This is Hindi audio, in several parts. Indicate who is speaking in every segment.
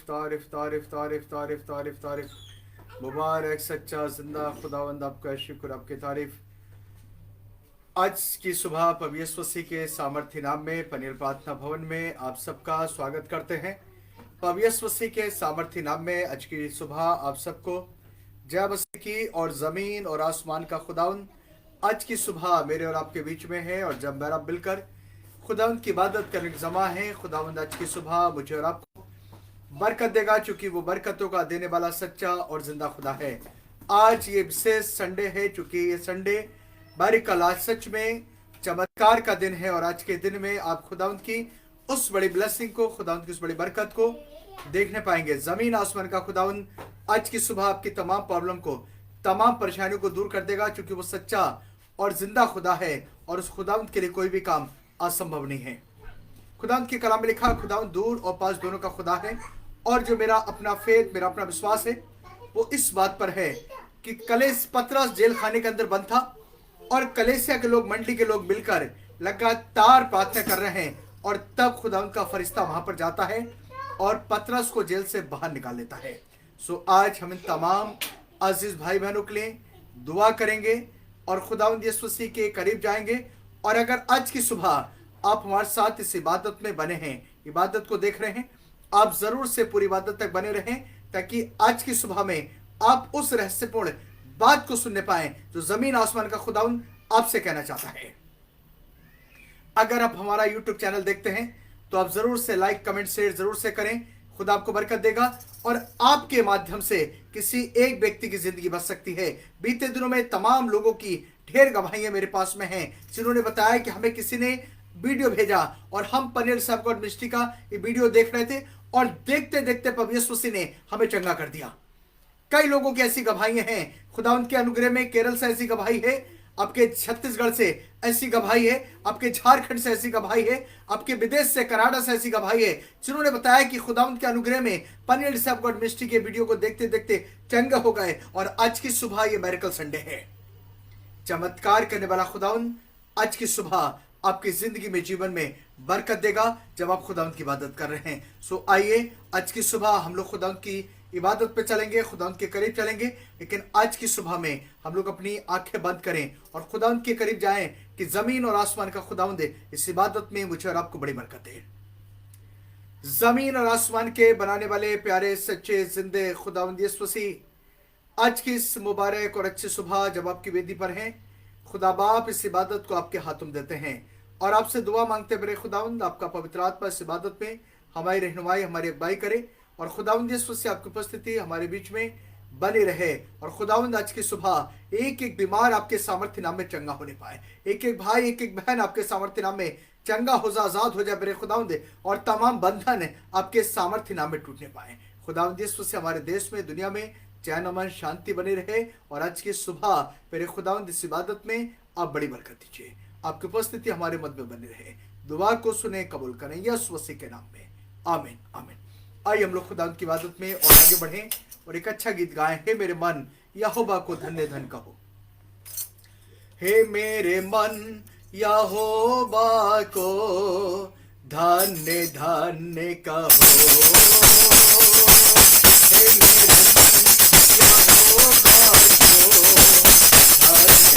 Speaker 1: तारिफ तारिफ तारिफ तारिफ तारिफ तारिफ। मुबारक सच्चा जिंदा खुदावंद, आपका शुक्र, आपकी तारीफ। आज की सुबह पवित्र मसीह के सामर्थ्य नाम में पनीर प्रार्थना भवन में आप सबका स्वागत करते हैं। पवित्र मसीह के सामर्थ्य नाम में आज की सुबह आप सबको जय मसीह की। और जमीन और आसमान का खुदावंद आज की सुबह मेरे और आपके बीच में है, और जब मेरा मिलकर खुदावंद की इबादत करने जमा है, खुदावंद आज की सुबह मुझे और आपको बरकत देगा, चूंकि वो बरकतों का देने वाला सच्चा और जिंदा खुदा है। आज ये विशेष संडे है, चूंकि ये संडे बारिक का लास्ट सच में चमत्कार का दिन है, और आज के दिन में आप खुदावंद की उस बड़ी ब्लेसिंग को, खुदावंद की उस बड़ी बरकत को देखने पाएंगे। जमीन आसमान का खुदावंद आज की सुबह आपकी तमाम प्रॉब्लम को, तमाम परेशानियों को दूर कर देगा, चूंकि वो सच्चा और जिंदा खुदा है, और उस खुदावंद के लिए कोई भी काम असंभव नहीं है। खुदावंद के कलाम में लिखा, खुदावंद दूर और पास दोनों का खुदा है। और जो मेरा अपना फेथ, मेरा अपना विश्वास है, वो इस बात पर है कि पतरस जेल खाने के अंदर बंद था, और कलीसिया के लोग, मंडली के लोग मिलकर लगातार प्रार्थना कर रहे हैं, और तब खुदावंद का फरिश्ता वहां पर जाता है और पतरस को जेल से बाहर निकाल लेता है। सो आज हम इन तमाम अजीज भाई बहनों के लिए दुआ करेंगे और खुदावंद यीशु मसीह के करीब जाएंगे। और अगर आज की सुबह आप हमारे साथ इस इबादत में बने हैं, इबादत को देख रहे हैं, आप जरूर से पूरी इबादत तक बने रहें, ताकि आज की सुबह में आप उस रहस्यपूर्ण बात को सुनने पाएं जो जमीन आसमान का खुदावंद आपसे कहना चाहता है। अगर आप हमारा यूट्यूब चैनल देखते हैं तो आप जरूर से लाइक, कमेंट, शेयर जरूर से करें। खुदा आपको बरकत देगा, और आपके माध्यम से किसी एक व्यक्ति की जिंदगी बच सकती है। बीते दिनों में तमाम लोगों की ढेर गवाहियां मेरे पास में हैं, जिन्होंने बताया कि हमें किसी ने वीडियो भेजा और हम पनीर साहब गॉड मिनिस्ट्री का ये वीडियो देख रहे थे, और देखते देखते पवित्र मसीह ने हमें चंगा कर दिया। कई लोगों की ऐसी गवाहियां हैं। खुदावंद के अनुग्रह में केरल से ऐसी गवाही है, आपके छत्तीसगढ़ से ऐसी गवाही है, आपके झारखंड से ऐसी गवाही है, आपके विदेश से, कनाडा से ऐसी गवाही है, जिन्होंने बताया कि खुदावंद के अनुग्रह में पनीर साहब गॉड मिनिस्ट्री के वीडियो को देखते देखते चंगा हो गए। और आज की सुबह ये मिरेकल संडे है। चमत्कार करने वाला खुदावंद आज की सुबह आपकी जिंदगी में, जीवन में बरकत देगा जब आप खुदावंद की इबादत कर रहे हैं। सो आइए आज की सुबह हम लोग खुदावंद की इबादत पे चलेंगे, खुदावंद के करीब चलेंगे। लेकिन आज की सुबह में हम लोग अपनी आंखें बंद करें और खुदावंद के करीब जाएं कि जमीन और आसमान का खुदावंद इस इबादत में मुझे और आपको बड़ी बरकत दे। जमीन और आसमान के बनाने वाले प्यारे सच्चे जिंदे खुदावंद यीशु मसीह, आज की इस मुबारक और अच्छी सुबह जब आपकी वेदी पर हैं, खुदा बाप इस इबादत को आपके हाथों में देते हैं और आपसे दुआ मांगते बड़े खुदावंद आपका पवित्र आत्मा इस इबादत में हमारी रहनुमाई, हमारी अगुवाई करे, और खुदावंद यीशु से आपकी उपस्थिति हमारे बीच में बनी रहे। और खुदावंद आज की सुबह एक एक बीमार आपके सामर्थ्य नाम में चंगा होने पाए, एक एक भाई, एक एक बहन आपके सामर्थ्य नाम में चंगा हो जाए, आजाद हो जाए बड़े खुदावंद, और तमाम बंधन आपके सामर्थ्य नाम में टूटने पाए। खुदावंद यीशु से हमारे देश में, दुनिया में चैन अमन शांति बनी रहे। और आज की सुबह मेरे खुदावंद इस इबादत में आप बड़ी बरकत दीजिए, आपकी उपस्थिति हमारे मध्य में बनी रहे। दुआ को सुने, कबूल करें यीशु मसीह के नाम में, आमीन आमीन। आइए हम लोग खुदावंद की इबादत में और आगे बढ़ें और एक अच्छा गीत गाएं। हे मेरे मन यहोवा को धन्य धन कहो। हे मेरे मन यहोवा को धन्य धन्य कहो। हे मेरे मन यहोवा को धन्य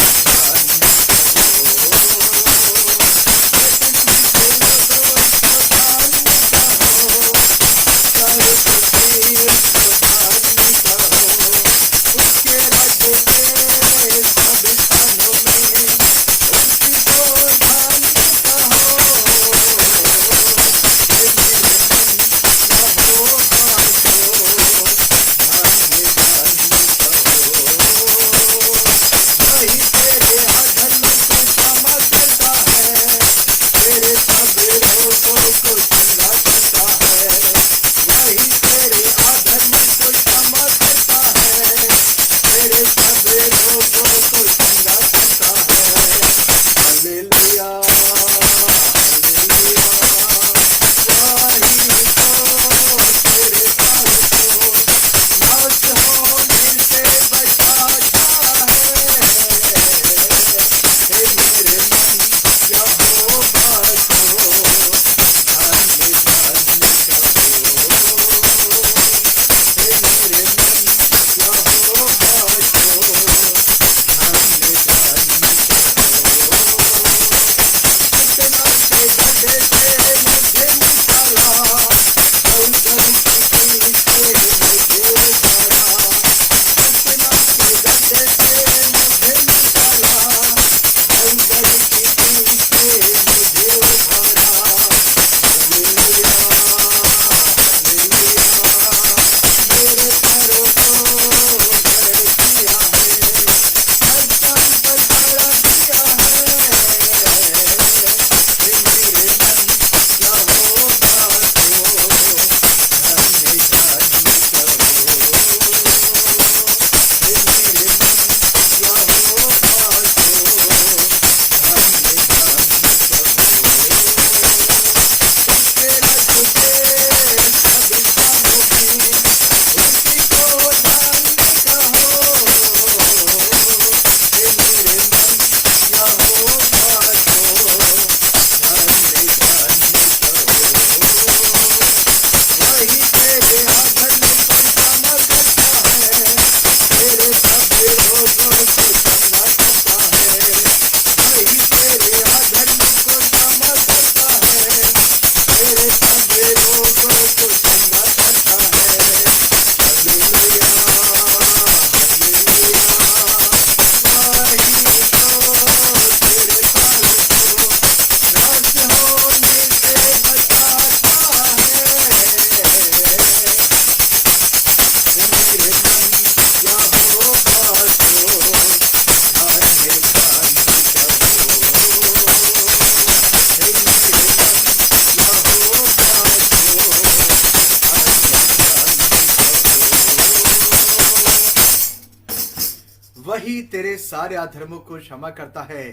Speaker 1: वही तेरे सारे अधर्मों को क्षमा करता है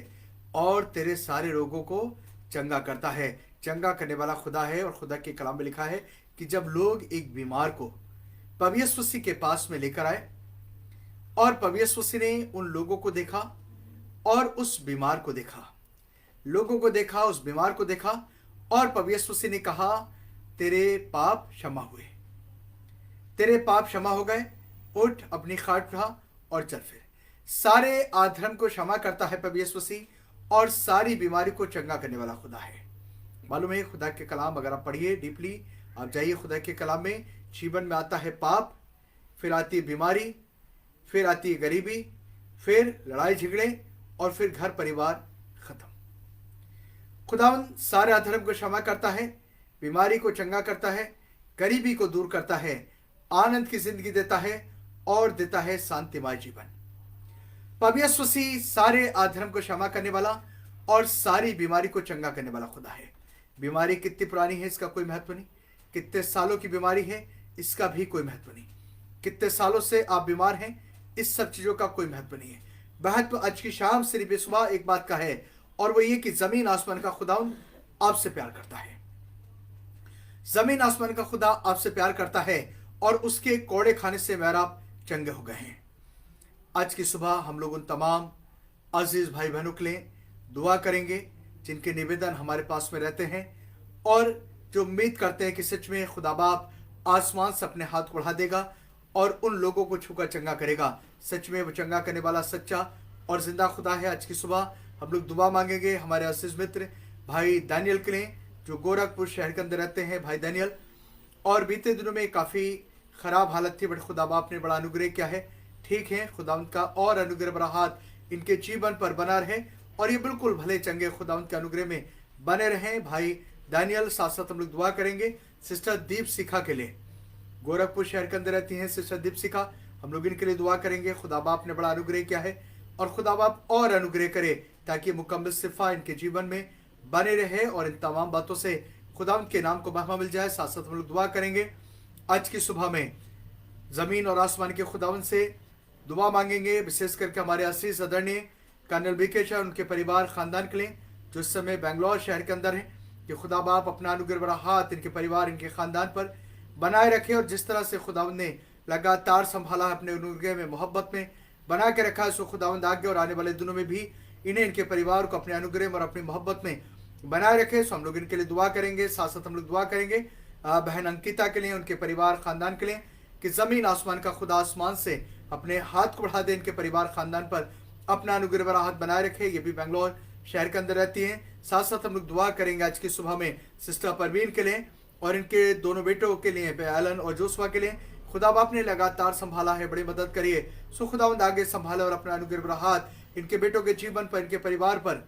Speaker 1: और तेरे सारे रोगों को चंगा करता है। चंगा करने वाला खुदा है। और खुदा के कलाम में लिखा है कि जब लोग एक बीमार को प्रभु यीशु मसीह के पास में लेकर आए और प्रभु यीशु मसीह ने उन लोगों को देखा और उस बीमार को देखा, लोगों को देखा, उस बीमार को देखा, और प्रभु यीशु मसीह ने कहा तेरे पाप क्षमा हुए, तेरे पाप क्षमा हो गए, उठ अपनी खाट उठा और चल फिर। सारे अधर्म को क्षमा करता है प्रभु यीशु मसीह और सारी बीमारी को चंगा करने वाला खुदा है। मालूम है खुदा के कलाम अगर आप पढ़िए डीपली, आप जाइए खुदा के कलाम में, जीवन में आता है पाप, फिर आती है बीमारी, फिर आती है गरीबी, फिर लड़ाई झगड़े और फिर घर परिवार खत्म। खुदावन सारे अधर्म को क्षमा करता है, बीमारी को चंगा करता है, गरीबी को दूर करता है, आनंद की जिंदगी देता है और देता है शांतिमय जीवन। प्रभु यीशु मसीह सारे अधर्म को क्षमा करने वाला और सारी बीमारी को चंगा करने वाला खुदा है। बीमारी कितनी पुरानी है इसका कोई महत्व नहीं, कितने सालों की बीमारी है इसका भी कोई महत्व नहीं, कितने सालों से आप बीमार हैं इस सब चीजों का कोई महत्व नहीं है। महत्व आज की शाम सिर्फ सुबह एक बात का है और वो ये कि जमीन आसमान का खुदावन आपसे प्यार करता है। जमीन आसमान का खुदा आपसे प्यार करता है और उसके कोड़े खाने से मेहराब चंगे हो गए हैं। आज की सुबह हम लोग उन तमाम अजीज भाई बहनों के लिए दुआ करेंगे जिनके निवेदन हमारे पास में रहते हैं और जो उम्मीद करते हैं कि सच में खुदा बाप आसमान से अपने हाथ को बढ़ा देगा और उन लोगों को छूकर चंगा करेगा। सच में वो चंगा करने वाला सच्चा और जिंदा खुदा है। आज की सुबह हम लोग दुआ मांगेंगे हमारे अजीज मित्र भाई दानियल के लिए जो गोरखपुर शहर के अंदर रहते हैं। भाई दानियल, और बीते दिनों में काफ़ी ख़राब हालत थी, बट खुदा बाप ने बड़ा अनुग्रह किया है, ठीक है। खुदावंत का और अनुग्रह भरा हाथ इनके जीवन पर बना रहे और ये बिल्कुल भले चंगे खुदावंत के अनुग्रह में बने रहें। भाई दानियल, साथ साथ हम लोग दुआ करेंगे सिस्टर दीप शिखा के लिए, गोरखपुर शहर के अंदर रहती हैं सिस्टर दीप शिखा, हम लोग इनके लिए दुआ करेंगे। खुदा बाप ने बड़ा अनुग्रह किया है और खुदा बाप और अनुग्रह करे ताकि मुकम्मल सिफा इनके जीवन में बने रहे और इन तमाम बातों से खुदावंत के नाम को महिमा मिल जाए। साथ साथ हम लोग दुआ करेंगे आज की सुबह में ज़मीन और आसमान के खुदावंत से दुआ मांगेंगे, विशेष करके हमारे असीस आदरणीय कर्नल बीकेचा उनके परिवार ख़ानदान के लिए जो इस समय बेंगलोर शहर के अंदर हैं, कि खुदा बाप अपना अनुग्रह बड़ा हाथ इनके परिवार इनके ख़ानदान पर बनाए रखे और जिस तरह से खुदावंत ने लगातार संभाला अपने अनुग्रह में मोहब्बत में बना के रखा है, सो खुदावंत आगे और आने वाले दिनों में भी इन्हें इनके परिवार को अपने अनुग्रह और अपनी मोहब्बत में बनाए रखे। सो हम लोग इनके लिए दुआ करेंगे। साथ साथ हम लोग दुआ करेंगे बहन अंकिता के लिए, उनके परिवार ख़ानदान के लिए, कि ज़मीन आसमान का खुदा आसमान से अपने हाथ को बढ़ा दे, इनके परिवार ख़ानदान पर अपना अनुग्रह भरा हाथ बनाए रखे। ये भी बेंगलोर शहर के अंदर रहती हैं। साथ साथ हम लोग दुआ करेंगे आज की सुबह में सिस्टर परवीन के लिए और इनके दोनों बेटों के लिए, एलन और जोशवा के लिए। खुदा बाप ने लगातार संभाला है, बड़ी मदद करिए। सो खुदावंद आगे संभाले और अपना अनुग्रह भरा हाथ इनके बेटों के जीवन पर, इनके परिवार पर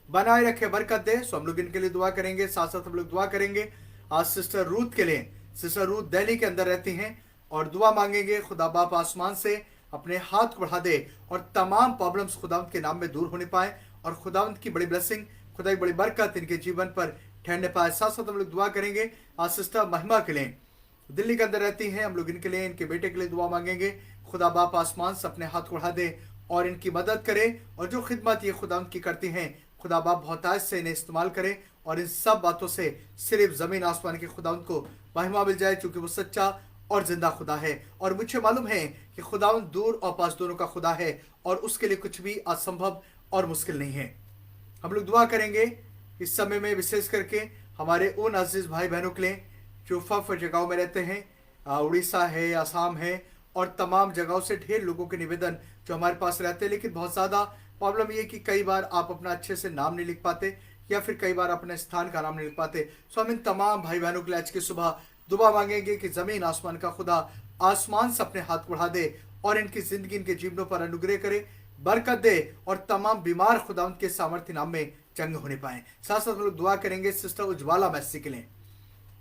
Speaker 1: बनाए रखे, बरकत दे। सो हम लोग इनके लिए दुआ करेंगे। साथ साथ हम लोग दुआ करेंगे आज सिस्टर रूथ के लिए। सिस्टर रूथ दिल्ली के अंदर रहती हैं और दुआ मांगेंगे खुदा बाप आसमान से अपने हाथ को बढ़ा दे और तमाम प्रॉब्लम्स खुदावंत के नाम में दूर होने पाए और खुदावंत की बड़ी ब्लेसिंग, खुदा की बड़ी बरकत इनके जीवन पर ठहरने पाए। साथ साथ हम लोग दुआ करेंगे आज सिस्टर महिमा के लिए, दिल्ली के अंदर रहती हैं। हम लोग इनके लिए, इनके बेटे के लिए दुआ मांगेंगे। खुदा बाप आसमान से अपने हाथ को बढ़ा दे और इनकी मदद करे और जो खिदमत ये खुदावंत की करती हैं, खुदा बाप बहुतायत से इन्हें इस्तेमाल करे और इन सब बातों से सिर्फ ज़मीन आसमान के खुदावंत को महिमा मिल जाए, क्योंकि वो सच्चा और जिंदा खुदा है। और मुझे मालूम है कि खुदावंत दूर और पास दोनों का खुदा है और उसके लिए कुछ भी असंभव और मुश्किल नहीं है। हम लोग दुआ करेंगे इस समय में, विशेष करके हमारे उन अजीज भाई बहनों के लिए जो फफ जगहों में रहते हैं, उड़ीसा है, आसाम है और तमाम जगहों से ढेर लोगों के निवेदन जो हमारे पास रहते हैं। लेकिन बहुत ज़्यादा प्रॉब्लम ये कि कई बार आप अपना अच्छे से नाम नहीं लिख पाते या फिर कई बार अपने स्थान का नाम नहीं लिख पाते। सो हम इन तमाम भाई बहनों के लिए आज की सुबह दुआ मांगेंगे कि ज़मीन आसमान का खुदा आसमान से अपने हाथ बढ़ा दे और इनकी ज़िंदगी, इनके जीवनों पर अनुग्रह करे, बरकत दे और तमाम बीमार खुदावंत के सामर्थ्य नाम में चंगे होने पाए। साथ साथ हम लोग दुआ करेंगे सिस्टर उज्ज्वला मैसी के लिए,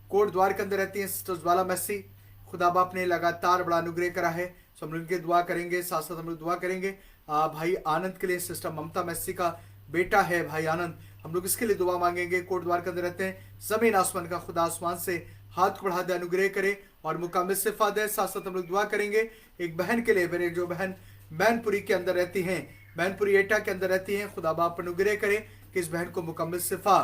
Speaker 1: कोट द्वार के अंदर रहती हैं सिस्टर उज्ज्वला मैसी। खुदा बाप ने लगातार बड़ा अनुग्रह करा है, सो हम लोग इनके दुआ करेंगे। साथ साथ हम लोग दुआ करेंगे भाई आनंद के लिए, सिस्टर ममता मैसी का बेटा है भाई आनंद, हम लोग इसके लिए दुआ मांगेंगे। कोट द्वार के अंदर रहते हैं। ज़मीन आसमान का खुदा आसमान से हाथ को बढ़ा दे, अनुग्रह करे और मुकामिल सिफा दे। साथ साथ हम लोग दुआ करेंगे एक बहन के लिए, मेरे जो बहन मैनपुरी के अंदर रहती हैं, मैनपुरी एटा के अंदर रहती हैं। खुदा बाप अनुग्रह करे कि इस बहन को मुकम्मल शिफा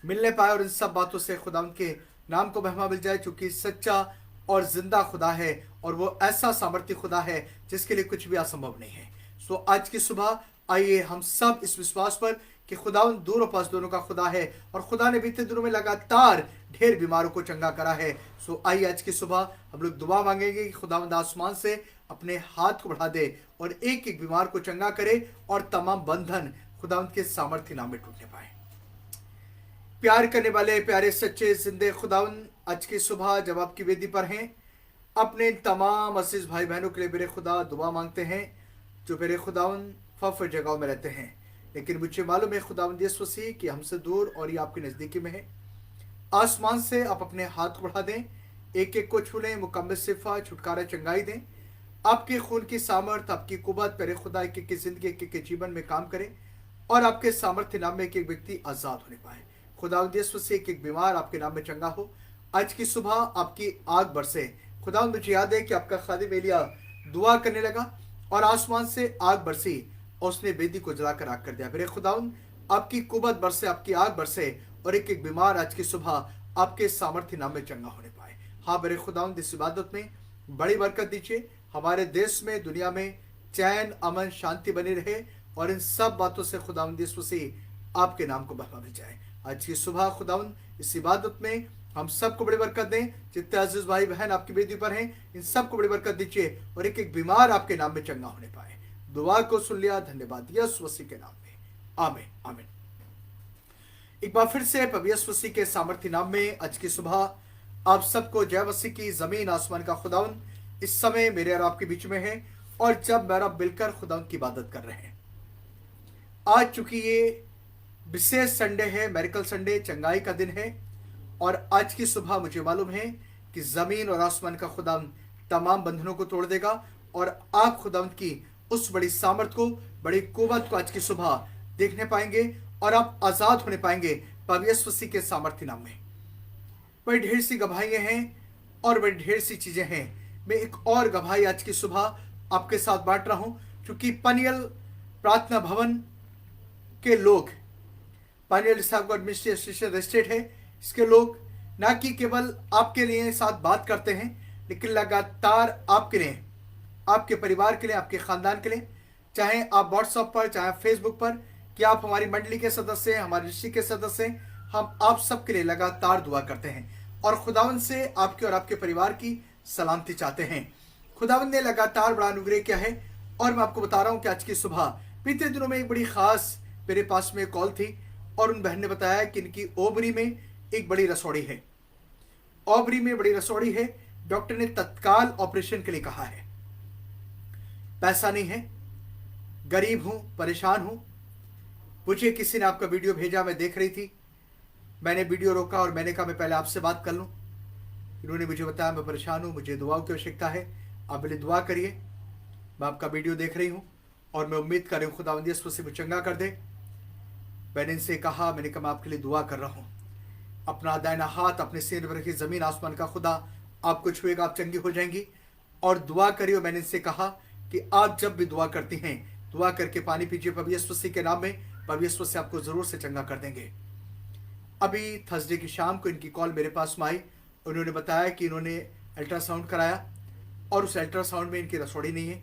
Speaker 1: मिलने पाए और इन सब बातों से खुदा उनके नाम को महिमा मिल जाए, क्योंकि सच्चा और जिंदा खुदा है और वो ऐसा सामर्थ्य खुदा है जिसके लिए कुछ भी असंभव नहीं है। सो आज की सुबह आइए हम सब इस विश्वास पर कि खुदावंद दूर और पास दोनों का खुदा है और खुदा ने बीते दिनों में लगातार ढेर बीमारों को चंगा करा है। सो आइए आज की सुबह हम लोग दुआ मांगेंगे कि खुदावंद आसमान से अपने हाथ को बढ़ा दे और एक एक बीमार को चंगा करे और तमाम बंधन खुदावंद के सामर्थ्य नाम में टूटने पाए। प्यार करने वाले प्यारे सच्चे जिंदे खुदावंद, आज की सुबह जब आपकी वेदी पर हैं, अपने तमाम अजीज भाई बहनों के लिए मेरे खुदा दुआ मांगते हैं जो मेरे खुदावंद फफ जगहों में रहते हैं, लेकिन मुझे मालूम है खुदावंद यीशु मसीह कि हमसे दूर और ये आपके नज़दीकी में है। आसमान से आप अपने हाथ बढ़ा दें, एक एक को छू लें, मुकम्मल शिफा छुटकारा चंगाई दें। आपके खून की सामर्थ, आपकी कुवत मेरे खुदा एक एक की जिंदगी एक एक के जीवन में काम करे और आपके सामर्थ्य नाम में एक एक व्यक्ति आज़ाद होने पाए। खुदावंद यीशु मसीह एक एक बीमार आपके नाम में चंगा हो। आज की सुबह आपकी आग बरसे। खुदावंद मुझे याद है कि आपका खादिम एलिया दुआ करने लगा और आसमान से आग बरसी और उसने वेदी को जलाकर आग कर दिया। मेरे खुदावंद आपकी कुवत बरसे, आपकी आग बरसे और एक एक बीमार आज की सुबह आपके सामर्थ्य नाम में चंगा होने पाए। हाँ मेरे खुदावंद, इस इबादत में बड़ी बरकत दीजिए, हमारे देश में दुनिया में चैन अमन शांति बनी रहे और इन सब बातों से खुदावंद यीशु मसीह आपके नाम को महिमा मिल जाए। आज की सुबह खुदावंद इस इबादत में हम सबको बड़ी बरकत दें। जितने अजीज भाई बहन आपकी वेदी पर हैं, इन सबको बड़ी बरकत दीजिए और एक एक बीमार आपके नाम में चंगा होने पाए। दुआ को सुन लिया, धन्यवाद यीशु मसीह के नाम में, आमीन आमीन। एक बार फिर से प्रभु यीशु मसीह के सामर्थ्य नाम में आज की सुबह आप सबको जय मसीह की। जमीन आसमान का खुदावंद इस समय मेरे और आपके बीच में है और जब मेरा मिलकर खुदावंद की इबादत कर रहे हैं। आज चूंकि ये विशेष संडे है, मेरिकल संडे, चंगाई का दिन है और आज की सुबह मुझे मालूम है कि जमीन और आसमान का खुदावंद तमाम बंधनों को तोड़ देगा और आप खुदावंद की उस बड़ी सामर्थ को, बड़ी कुवत को आज की सुबह देखने पाएंगे और आप आजाद होने पाएंगे प्रभु यीशु मसीह के सामर्थ्य नाम में। बड़ी ढेर सी गवाहियां हैं और बड़ी ढेर सी चीजें हैं। मैं एक और गवाही आज की सुबह आपके साथ बांट रहा हूं, क्योंकि पनियल प्रार्थना भवन के लोग, पनियल साहब एडमिनिस्ट्रेशन रजिस्ट्रेट है, इसके लोग ना कि केवल आपके लिए साथ बात करते हैं, लेकिन लगातार आपके लिए, आपके परिवार के लिए, आपके खानदान के लिए, चाहे आप व्हाट्सएप पर, चाहे फेसबुक पर, कि आप हमारी मंडली के सदस्य हैं, हमारे ऋषि के सदस्य हैं, हम आप सबके लिए लगातार दुआ करते हैं और खुदावंद से आपके और आपके परिवार की सलामती चाहते हैं। खुदावंद ने लगातार बड़ा अनुग्रह किया है और मैं आपको बता रहा हूं कि आज की सुबह बीते दिनों में एक बड़ी खास मेरे पास में कॉल थी और उन बहन ने बताया कि इनकी ओबरी में एक बड़ी रसौड़ी है, ओबरी में बड़ी रसौड़ी है। डॉक्टर ने तत्काल ऑपरेशन के लिए कहा है, पैसा नहीं है, गरीब हूं, परेशान हूं। मुझे किसी ने आपका वीडियो भेजा, मैं देख रही थी, मैंने वीडियो रोका और मैंने कहा मैं पहले आपसे बात कर लूं। इन्होंने मुझे बताया मैं परेशान हूं, मुझे दुआओं की आवश्यकता है, आप मेरी दुआ करिए। मैं आपका वीडियो देख रही हूं और मैं उम्मीद कर रही हूं खुदावंद यीशु मसीह मुझे चंगा कर दे। मैंने इनसे कहा, मैंने कहा मैं आपके लिए दुआ कर रहा हूं। अपना दाहिना हाथ अपने सिर पर रखिए, जमीन आसमान का खुदा आपको छुएगा, आप चंगी हो जाएंगी और दुआ करिए। मैंने इनसे कहा कि आप जब भी दुआ करती हैं, दुआ करके पानी पीजिए प्रभु यीशु मसीह के नाम में, प्रभु यीशु मसीह आपको जरूर से चंगा कर देंगे। अभी थर्सडे की शाम को इनकी कॉल मेरे पास में आई। उन्होंने बताया कि इन्होंने अल्ट्रासाउंड कराया और उस अल्ट्रासाउंड में इनकी रसौड़ी नहीं है,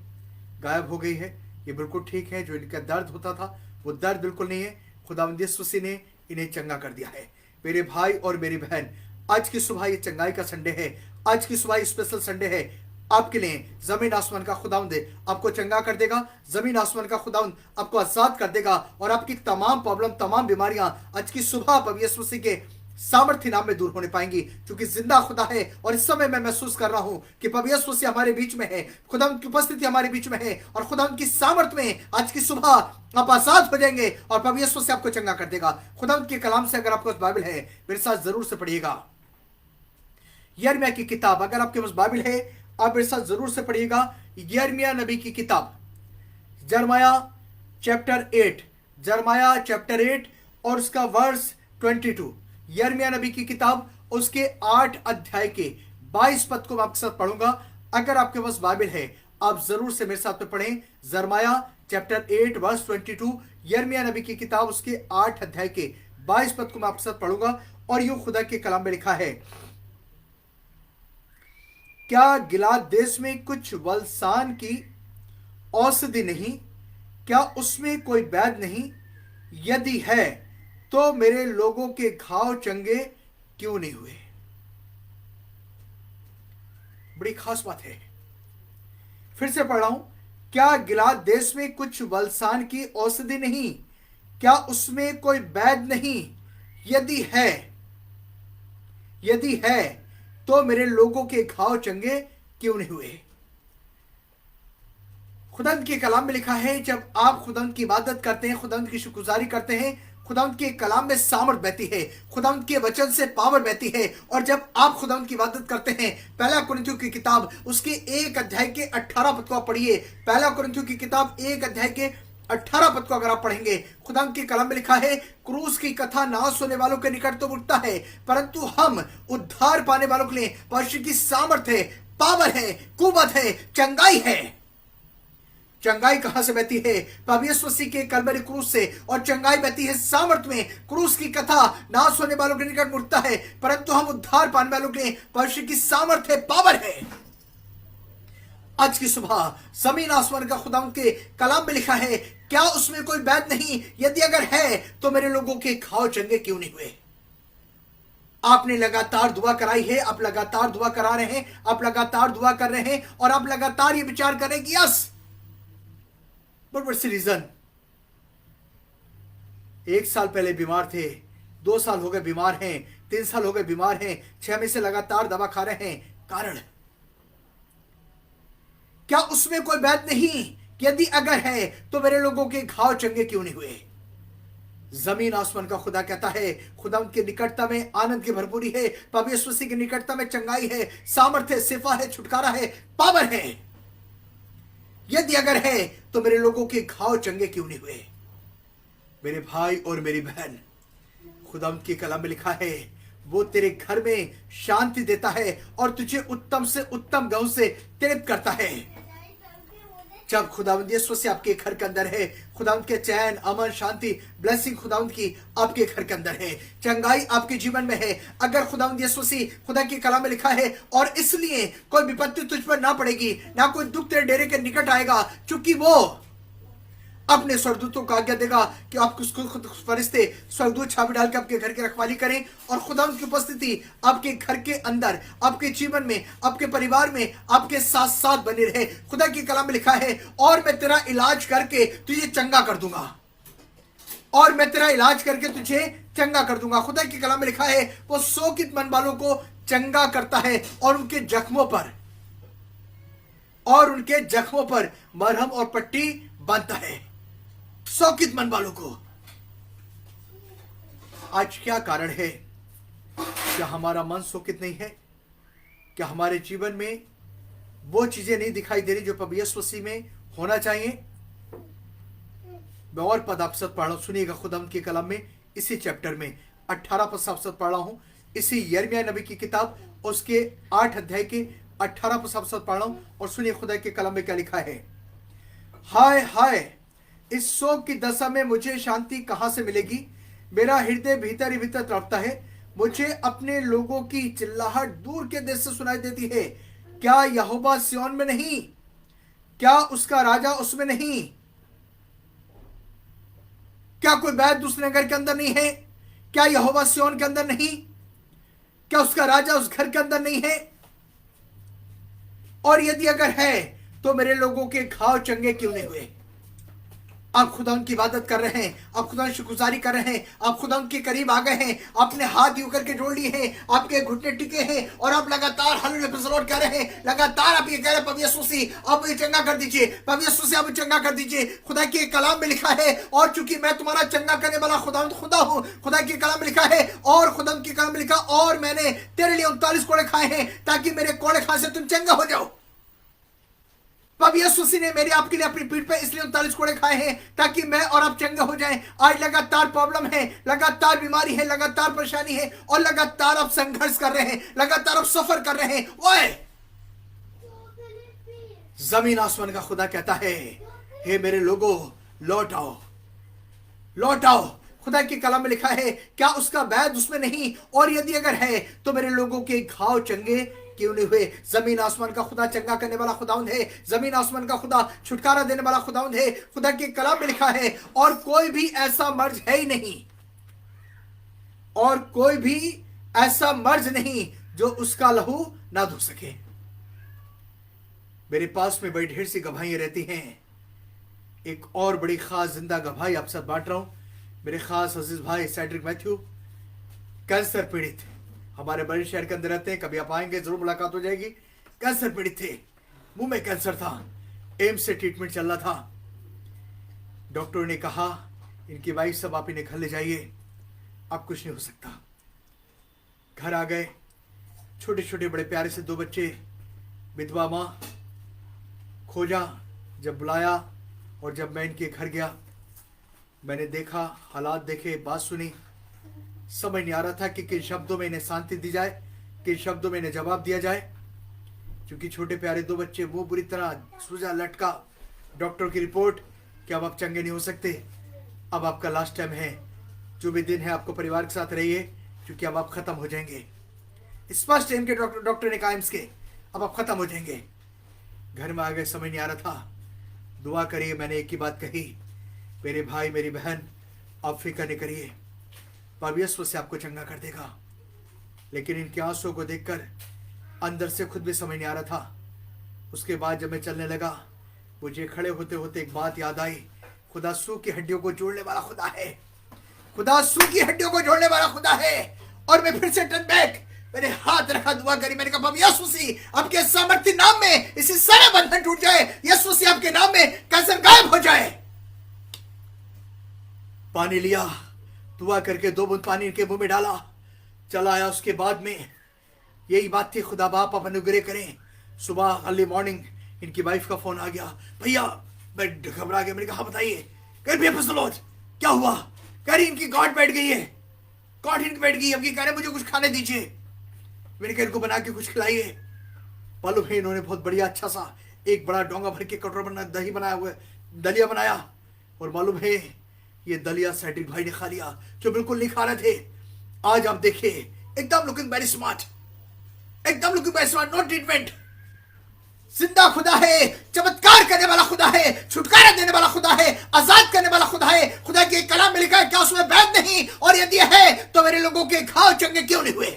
Speaker 1: गायब हो गई है। ये बिल्कुल ठीक है, जो इनका दर्द होता था वो दर्द बिल्कुल नहीं है। खुदावंद यीशु मसीह ने इन्हें चंगा कर दिया है। मेरे भाई और मेरी बहन, आज की सुबह ये चंगाई का संडे है, आज की सुबह स्पेशल संडे है आपके लिए। जमीन आसमान का खुदावंद आपको चंगा कर देगा, जमीन आसमान का खुदावंद आपको आजाद कर देगा और आपकी तमाम प्रॉब्लम, तमाम बीमारियां आज की सुबह प्रभु यीशु मसीह के सामर्थ्य नाम में दूर होने पाएंगी, क्योंकि जिंदा खुदा है। और इस समय मैं महसूस कर रहा हूं कि प्रभु यीशु मसीह हमारे बीच में है, खुदावंद की उपस्थिति हमारे बीच में है और खुदावंद की सामर्थ्य में आज की सुबह आप आजाद हो जाएंगे और प्रभु यीशु मसीह आपको चंगा कर देगा। खुदावंद के कलाम से अगर आपके पास बाइबल है, मेरे साथ जरूर से पढ़िएगा यिर्मयाह की किताब। अगर आपके पास बाइबल है, आप मेरे साथ जरूर से पढ़िएगा यिर्मयाह नबी की किताब, जरमाया चैप्टर 8, जरमाया चैप्टर 8 और उसका वर्स 22। यिर्मयाह नबी की किताब, उसके 8 अध्याय के 22 पद को मैं आपके साथ पढ़ूंगा। अगर आपके पास बाइबल है, आप जरूर से मेरे साथ में पढ़ें। जरमाया चैप्टर 8 वर्स 22, यिर्मयाह नबी की किताब उसके 8 अध्याय के 22 पद को मैं आपके साथ पढ़ूंगा। और यूं खुदा के कलाम में लिखा है, क्या गिलाद देश में कुछ वलसान की औषधि नहीं? क्या उसमें कोई वैद नहीं? यदि है तो मेरे लोगों के घाव चंगे क्यों नहीं हुए? बड़ी खास बात है। फिर से पढ़ रहा हूं, क्या गिलाद देश में कुछ वलसान की औषधि नहीं? क्या उसमें कोई वैद नहीं? यदि है तो मेरे लोगों के घाव चंगे क्यों नहीं हुए? खुदावंद के कलाम में लिखा है, जब आप खुदावंद की इबादत करते हैं, खुदावंद की शुक्रगुजारी करते हैं, खुदावंद के कलाम में सामर्थ बहती है, खुदावंद के वचन से पावर बहती है। और जब आप खुदावंद की इबादत करते हैं, पहला कुरिन्थियों की किताब उसके 1 अध्याय के 18 पद को आप पढ़िए। पहला कुरिन्थियों की किताब 1 अध्याय के 18 पद को अगर आप पढ़ेंगे, खुदावंद के कलाम में लिखा है, क्रूस की कथा नाश होने वालों के निकट तो उठता है, परंतु हम उद्धार पाने वालों के लिए परमेश्वर की सामर्थ है, पावर है, कुवत है, चंगाई है। चंगाई कहां से बहती है? प्रभु यीशु मसीह के कलवरी क्रूस से। और चंगाई बहती है सामर्थ में। क्रूस की कथा नाश होने वालों के निकट उठता है, परंतु हम उद्धार पाने वालों के लिए परमेश्वर की सामर्थ है, पावर है। आज की सुबह जमीन आसमान का खुदावंद के कलाम में लिखा है, क्या उसमें कोई वैद नहीं? यदि अगर है तो मेरे लोगों के घाव चंगे क्यों नहीं हुए? आपने लगातार दुआ कराई है, आप लगातार दुआ करा रहे हैं, आप लगातार दुआ कर रहे हैं, और आप लगातार ये विचार कर रहे हैं कि yes, but what's the reason? 1 साल पहले बीमार थे, 2 साल हो गए बीमार हैं, 3 साल हो गए बीमार हैं, 6 महीने से लगातार दवा खा रहे हैं। कारण क्या उसमें कोई वैद नहीं? यदि अगर है तो मेरे लोगों के घाव चंगे क्यों नहीं हुए? जमीन आसमान का खुदा कहता है, खुदा उनके निकटता में आनंद की भरपूरी है, प्रभु यीशु मसीह की निकटता में चंगाई है, सामर्थ्य है, शिफा है, छुटकारा है, पावर है। यदि अगर है तो मेरे लोगों के घाव चंगे क्यों नहीं हुए? मेरे भाई और मेरी बहन, खुदा उनके कलाम में लिखा है, वो तेरे घर में शांति देता है और तुझे उत्तम से उत्तम गौ से तृप्त करता है। जब खुदावंद यीशु मसीह आपके घर के अंदर है, खुदावंद के चैन, अमन, शांति, ब्लेसिंग खुदावंद की आपके घर के अंदर है, चंगाई आपके जीवन में है। अगर खुदावंद यीशु मसीह, खुदा के कलाम में लिखा है, और इसलिए कोई विपत्ति तुझ पर ना पड़ेगी, ना कोई दुख तेरे डेरे के निकट आएगा, क्योंकि वो अपने स्वर्गदूतों को आज्ञा देगा कि आपको खुद फरिश्ते स्वर्गदूत छापे डाल के आपके घर की रखवाली करें, और खुदा की उपस्थिति आपके घर के अंदर, आपके जीवन में, आपके परिवार में आपके साथ साथ बने रहे। खुदा की कलाम में लिखा है, और मैं तेरा इलाज करके तुझे चंगा कर दूंगा, और मैं तेरा इलाज करके तुझे चंगा कर दूंगा। खुदा की कलाम में लिखा है, वो शोकित मन वालों को चंगा करता है, और उनके जख्मों पर मरहम और पट्टी बांधता है, शौकित मन वालों को। आज क्या कारण है? क्या हमारा मन शौकित नहीं है? क्या हमारे जीवन में वो चीजें नहीं दिखाई दे रही जो प्रभु यीशु मसीह में होना चाहिए? मैं और पद आप साथ पढ़ रहा हूं, सुनिएगा। खुदावंद के कलाम में इसी चैप्टर में 18 पद आप साथ पढ़ रहा हूं, इसी यिर्मयाह नबी की किताब उसके 8 अध्याय के 18 पद आप साथ पढ़ रहा हूं, और सुनिए खुदा के कलाम में क्या लिखा है। हाय हाय, इस शोक की दशा में मुझे शांति कहां से मिलेगी? मेरा हृदय भीतर ही भीतर तड़पता है, मुझे अपने लोगों की चिल्लाहट दूर के देश से सुनाई देती है। क्या यहोवा सिय्योन में नहीं? क्या उसका राजा उसमें नहीं? क्या कोई वैद दूसरे नगर के अंदर नहीं है? क्या यहोवा सिय्योन के अंदर नहीं? क्या उसका राजा उस घर के अंदर नहीं है? और यदि अगर है तो मेरे लोगों के घाव चंगे क्यों नहीं हुए? आप खुदा की इबादत कर रहे हैं, आप खुदा की शुक्रगुजारी कर रहे हैं, आप खुदा के करीब आ गए हैं, आपने हाथ यूं करके जोड़ लिए हैं, आपके घुटने टिके हैं, और आप लगातार हालेलुया प्रेज़ द लॉर्ड कह रहे हैं। लगातार आप ये कह रहे हैं, प्रभु यीशु मसीह आप मुझे चंगा कर दीजिए, प्रभु यीशु मसीह आप मुझे चंगा कर दीजिए। खुदा के कलाम में लिखा है, और चूंकि मैं तुम्हारा चंगा करने वाला खुदा हूं। खुदा के कलाम में लिखा है, और खुदा के कलाम में लिखा, और मैंने तेरे लिए 39 कोड़े खाए हैं, ताकि मेरे कोड़े खाने से तुम चंगा हो जाओ। प्रभु यीशु मसीह ने मेरे आपके लिए अपनी पीठ पे इसलिए 39 कोड़े खाए हैं, ताकि मैं और आप चंगे हो जाएं। आज लगातार प्रॉब्लम है, लगातार बीमारी है, लगातार परेशानी है, और लगातार आप संघर्ष कर रहे हैं, लगातार आप सफर कर रहे हैं। ओए, जमीन आसमान का खुदा कहता है, हे मेरे लोगों, लौट आओ, लौट आओ। खुदा की कलाम में लिखा है, क्या उसका वैद उसमें नहीं? और यदि अगर है तो मेरे लोगों के घाव चंगे क्यों नहीं हुए? जमीन आसमान का खुदा चंगा करने वाला खुदावंद है। जमीन आसमान का खुदा छुटकारा देने वाला खुदावंद है। खुदा की कलाम में लिखा है, और कोई भी ऐसा मर्ज है ही नहीं, और कोई भी ऐसा मर्ज नहीं जो उसका लहू ना धो सके। मेरे पास में बड़ी ढेर सी गवाहियां रहती हैं। एक और बड़ी खास जिंदा गवाही आपसे बांट रहा हूं। मेरे खास अजीज भाई सेड्रिक मैथ्यू कैंसर पीड़ित, हमारे बड़े शहर के अंदर रहते हैं, कभी आप आएंगे जरूर मुलाकात हो जाएगी। कैंसर पीड़ित थे, मुंह में कैंसर था, एम्स से ट्रीटमेंट चल रहा था। डॉक्टर ने कहा, इनकी वाइफ सब आप इन्हें घर ले जाइए, अब कुछ नहीं हो सकता। घर आ गए, छोटे छोटे बड़े प्यारे से 2 बच्चे, विधवा माँ। खोजा, जब बुलाया और जब मैं इनके घर गया, मैंने देखा, हालात देखे, बात सुनी, समझ नहीं आ रहा था कि किन शब्दों में इन्हें शांति दी जाए, किन शब्दों में इन्हें जवाब दिया जाए। क्योंकि छोटे प्यारे 2 बच्चे, मुंह बुरी तरह सूजा लटका। डॉक्टर की रिपोर्ट कि अब आप चंगे नहीं हो सकते, अब आपका लास्ट टाइम है, जो भी दिन है आपको परिवार के साथ रहिए, क्योंकि अब आप खत्म हो जाएंगे। स्पष्ट इनके डॉक्टर ने कहा, इसके अब आप खत्म हो जाएंगे। घर में आ गए, समझ नहीं आ रहा था। दुआ करिए, मैंने एक ही बात कही, मेरे भाई मेरी बहन, आप फिक्र नहीं करिए, परमेश्वर से आपको चंगा कर देगा। लेकिन इनके आंसुओं को देखकर अंदर से खुद भी समझ नहीं आ रहा था। उसके बाद जब मैं चलने लगा, मुझे खड़े होते होते एक बात याद आई, खुदा सूखी हड्डियों को जोड़ने वाला खुदा है, खुदा सूखी हड्डियों को जोड़ने वाला खुदा है। और मैं फिर से टर्न बैक, मैंने हाथ रखा, दुआ करी, मैंने कहा, यीशु मसीह आपके सामर्थ्य नाम में इसी सारे बंधन टूट जाए, यीशु मसीह आपके नाम में कैंसर गायब हो जाए। पानी लिया, दुआ करके 2 बूंद पानी इनके मुंह में डाला, चला आया। उसके बाद में यही बात थी, खुदा बाप आप अनुग्रह करें। सुबह अर्ली मॉर्निंग इनकी वाइफ का फोन आ गया, भैया मैं घबरा गया। मैंने कहा, बताइए। कह रही फसलोज क्या हुआ? कह रही इनकी गांठ बैठ गई है, गांठ इनकी बैठ गई, अब कह रहे मुझे कुछ खाने दीजिए। मैंने कहा, इनको बना के कुछ खिलाइए। मालूम है इन्होंने बहुत बढ़िया अच्छा सा एक बड़ा डोंगा भर के कटोरा बना, दही बनाया हुआ, दलिया बनाया। और मालूम है ये दलिया सेड्रिक भाई ने खा लिया, जो बिल्कुल नहीं खा रहे थे। आज आप देखिए, एकदम लुकिंग वेरी स्मार्ट, एकदम looking very smart, no treatment. जिंदा खुदा है, चमत्कार करने वाला खुदा है, छुटकारा देने वाला खुदा है, आजाद करने वाला खुदा है। खुदा के कलाम में लिखा है, क्या उसमें वैद नहीं? और यदि है तो मेरे लोगों के घाव चंगे क्यों नहीं हुए?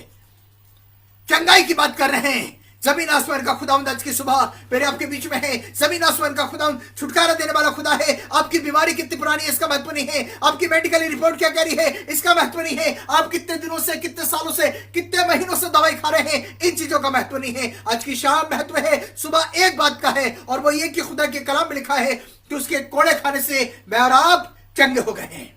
Speaker 1: चंगाई की बात कर रहे हैं। जमीन आसमान का खुदावंद आज की सुबह मेरे आपके बीच में है। जमीन आसमान का खुदावंद छुटकारा देने वाला खुदा है। आपकी बीमारी कितनी पुरानी है इसका महत्व नहीं है, आपकी मेडिकल रिपोर्ट क्या कह रही है इसका महत्व नहीं है, आप कितने दिनों से, कितने सालों से, कितने महीनों से दवाई खा रहे हैं, इन चीजों का महत्व नहीं है। आज की शाम महत्व है, सुबह एक बात का है, और वो ये कि खुदा के कलाम में लिखा है कि उसके कोड़े खाने से मैं और आप चंगे हो गए हैं।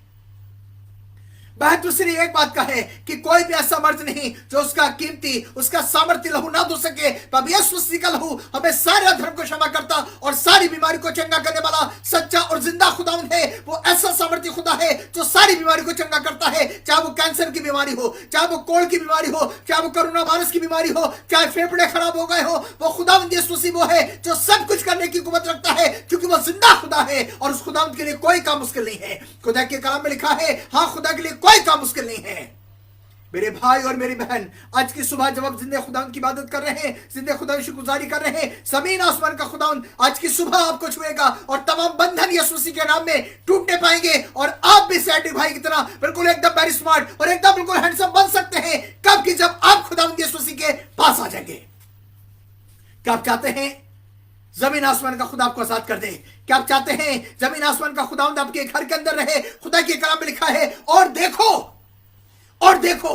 Speaker 1: महत्व सिर्फ एक बात का है कि कोई भी ऐसा मर्ज नहीं जो उसका कीमती, उसका सामर्थ्य लहू ना धो सके। तब यीशु मसीह का लहू हमें सारे अधर्म को क्षमा करता और सारी बीमारी को चंगा करने वाला सच्चा और जिंदा खुदावंद है। वो ऐसा सामर्थ्य खुदा है जो सारी बीमारी को चंगा करता है, चाहे वो कैंसर की बीमारी हो, चाहे वो कोढ़ की बीमारी हो, चाहे वो कोरोना वायरस की बीमारी हो, चाहे फेफड़े खराब हो गए हो। वो खुदावंद यीशु मसीह वो है जो सब कुछ करने की कुव्वत रखता है, क्योंकि वो जिंदा खुदा है और उस खुदावंद के लिए कोई काम मुश्किल नहीं है। खुदा के कलाम में लिखा है, हाँ, खुदा के लिए कोई काम मुश्किल नहीं है। मेरे भाई और मेरी बहन, आज की सुबह जब आप जिंदे खुदावंद की इबादत कर रहे हैं, जिंदे खुदा की गुजारी कर रहे हैं, जमीन आसमान का खुदावंद आज की सुबह आपको छुएगा और तमाम बंधन यीशु मसीह के नाम में टूटने पाएंगे और आप भी सैडिक भाई की तरह बिल्कुल एकदम वेरी स्मार्ट और एकदम बिल्कुल हैंडसम बन सकते हैं। कब कि जब आप खुदावंद यीशु मसीह के पास आ जाएंगे। क्या आप चाहते हैं जमीन आसमान का खुदा आपको आजाद कर दे? क्या आप चाहते हैं जमीन आसमान का खुदावंद आपके घर के अंदर रहे? खुदा के कलाम में लिखा है, और देखो, और देखो,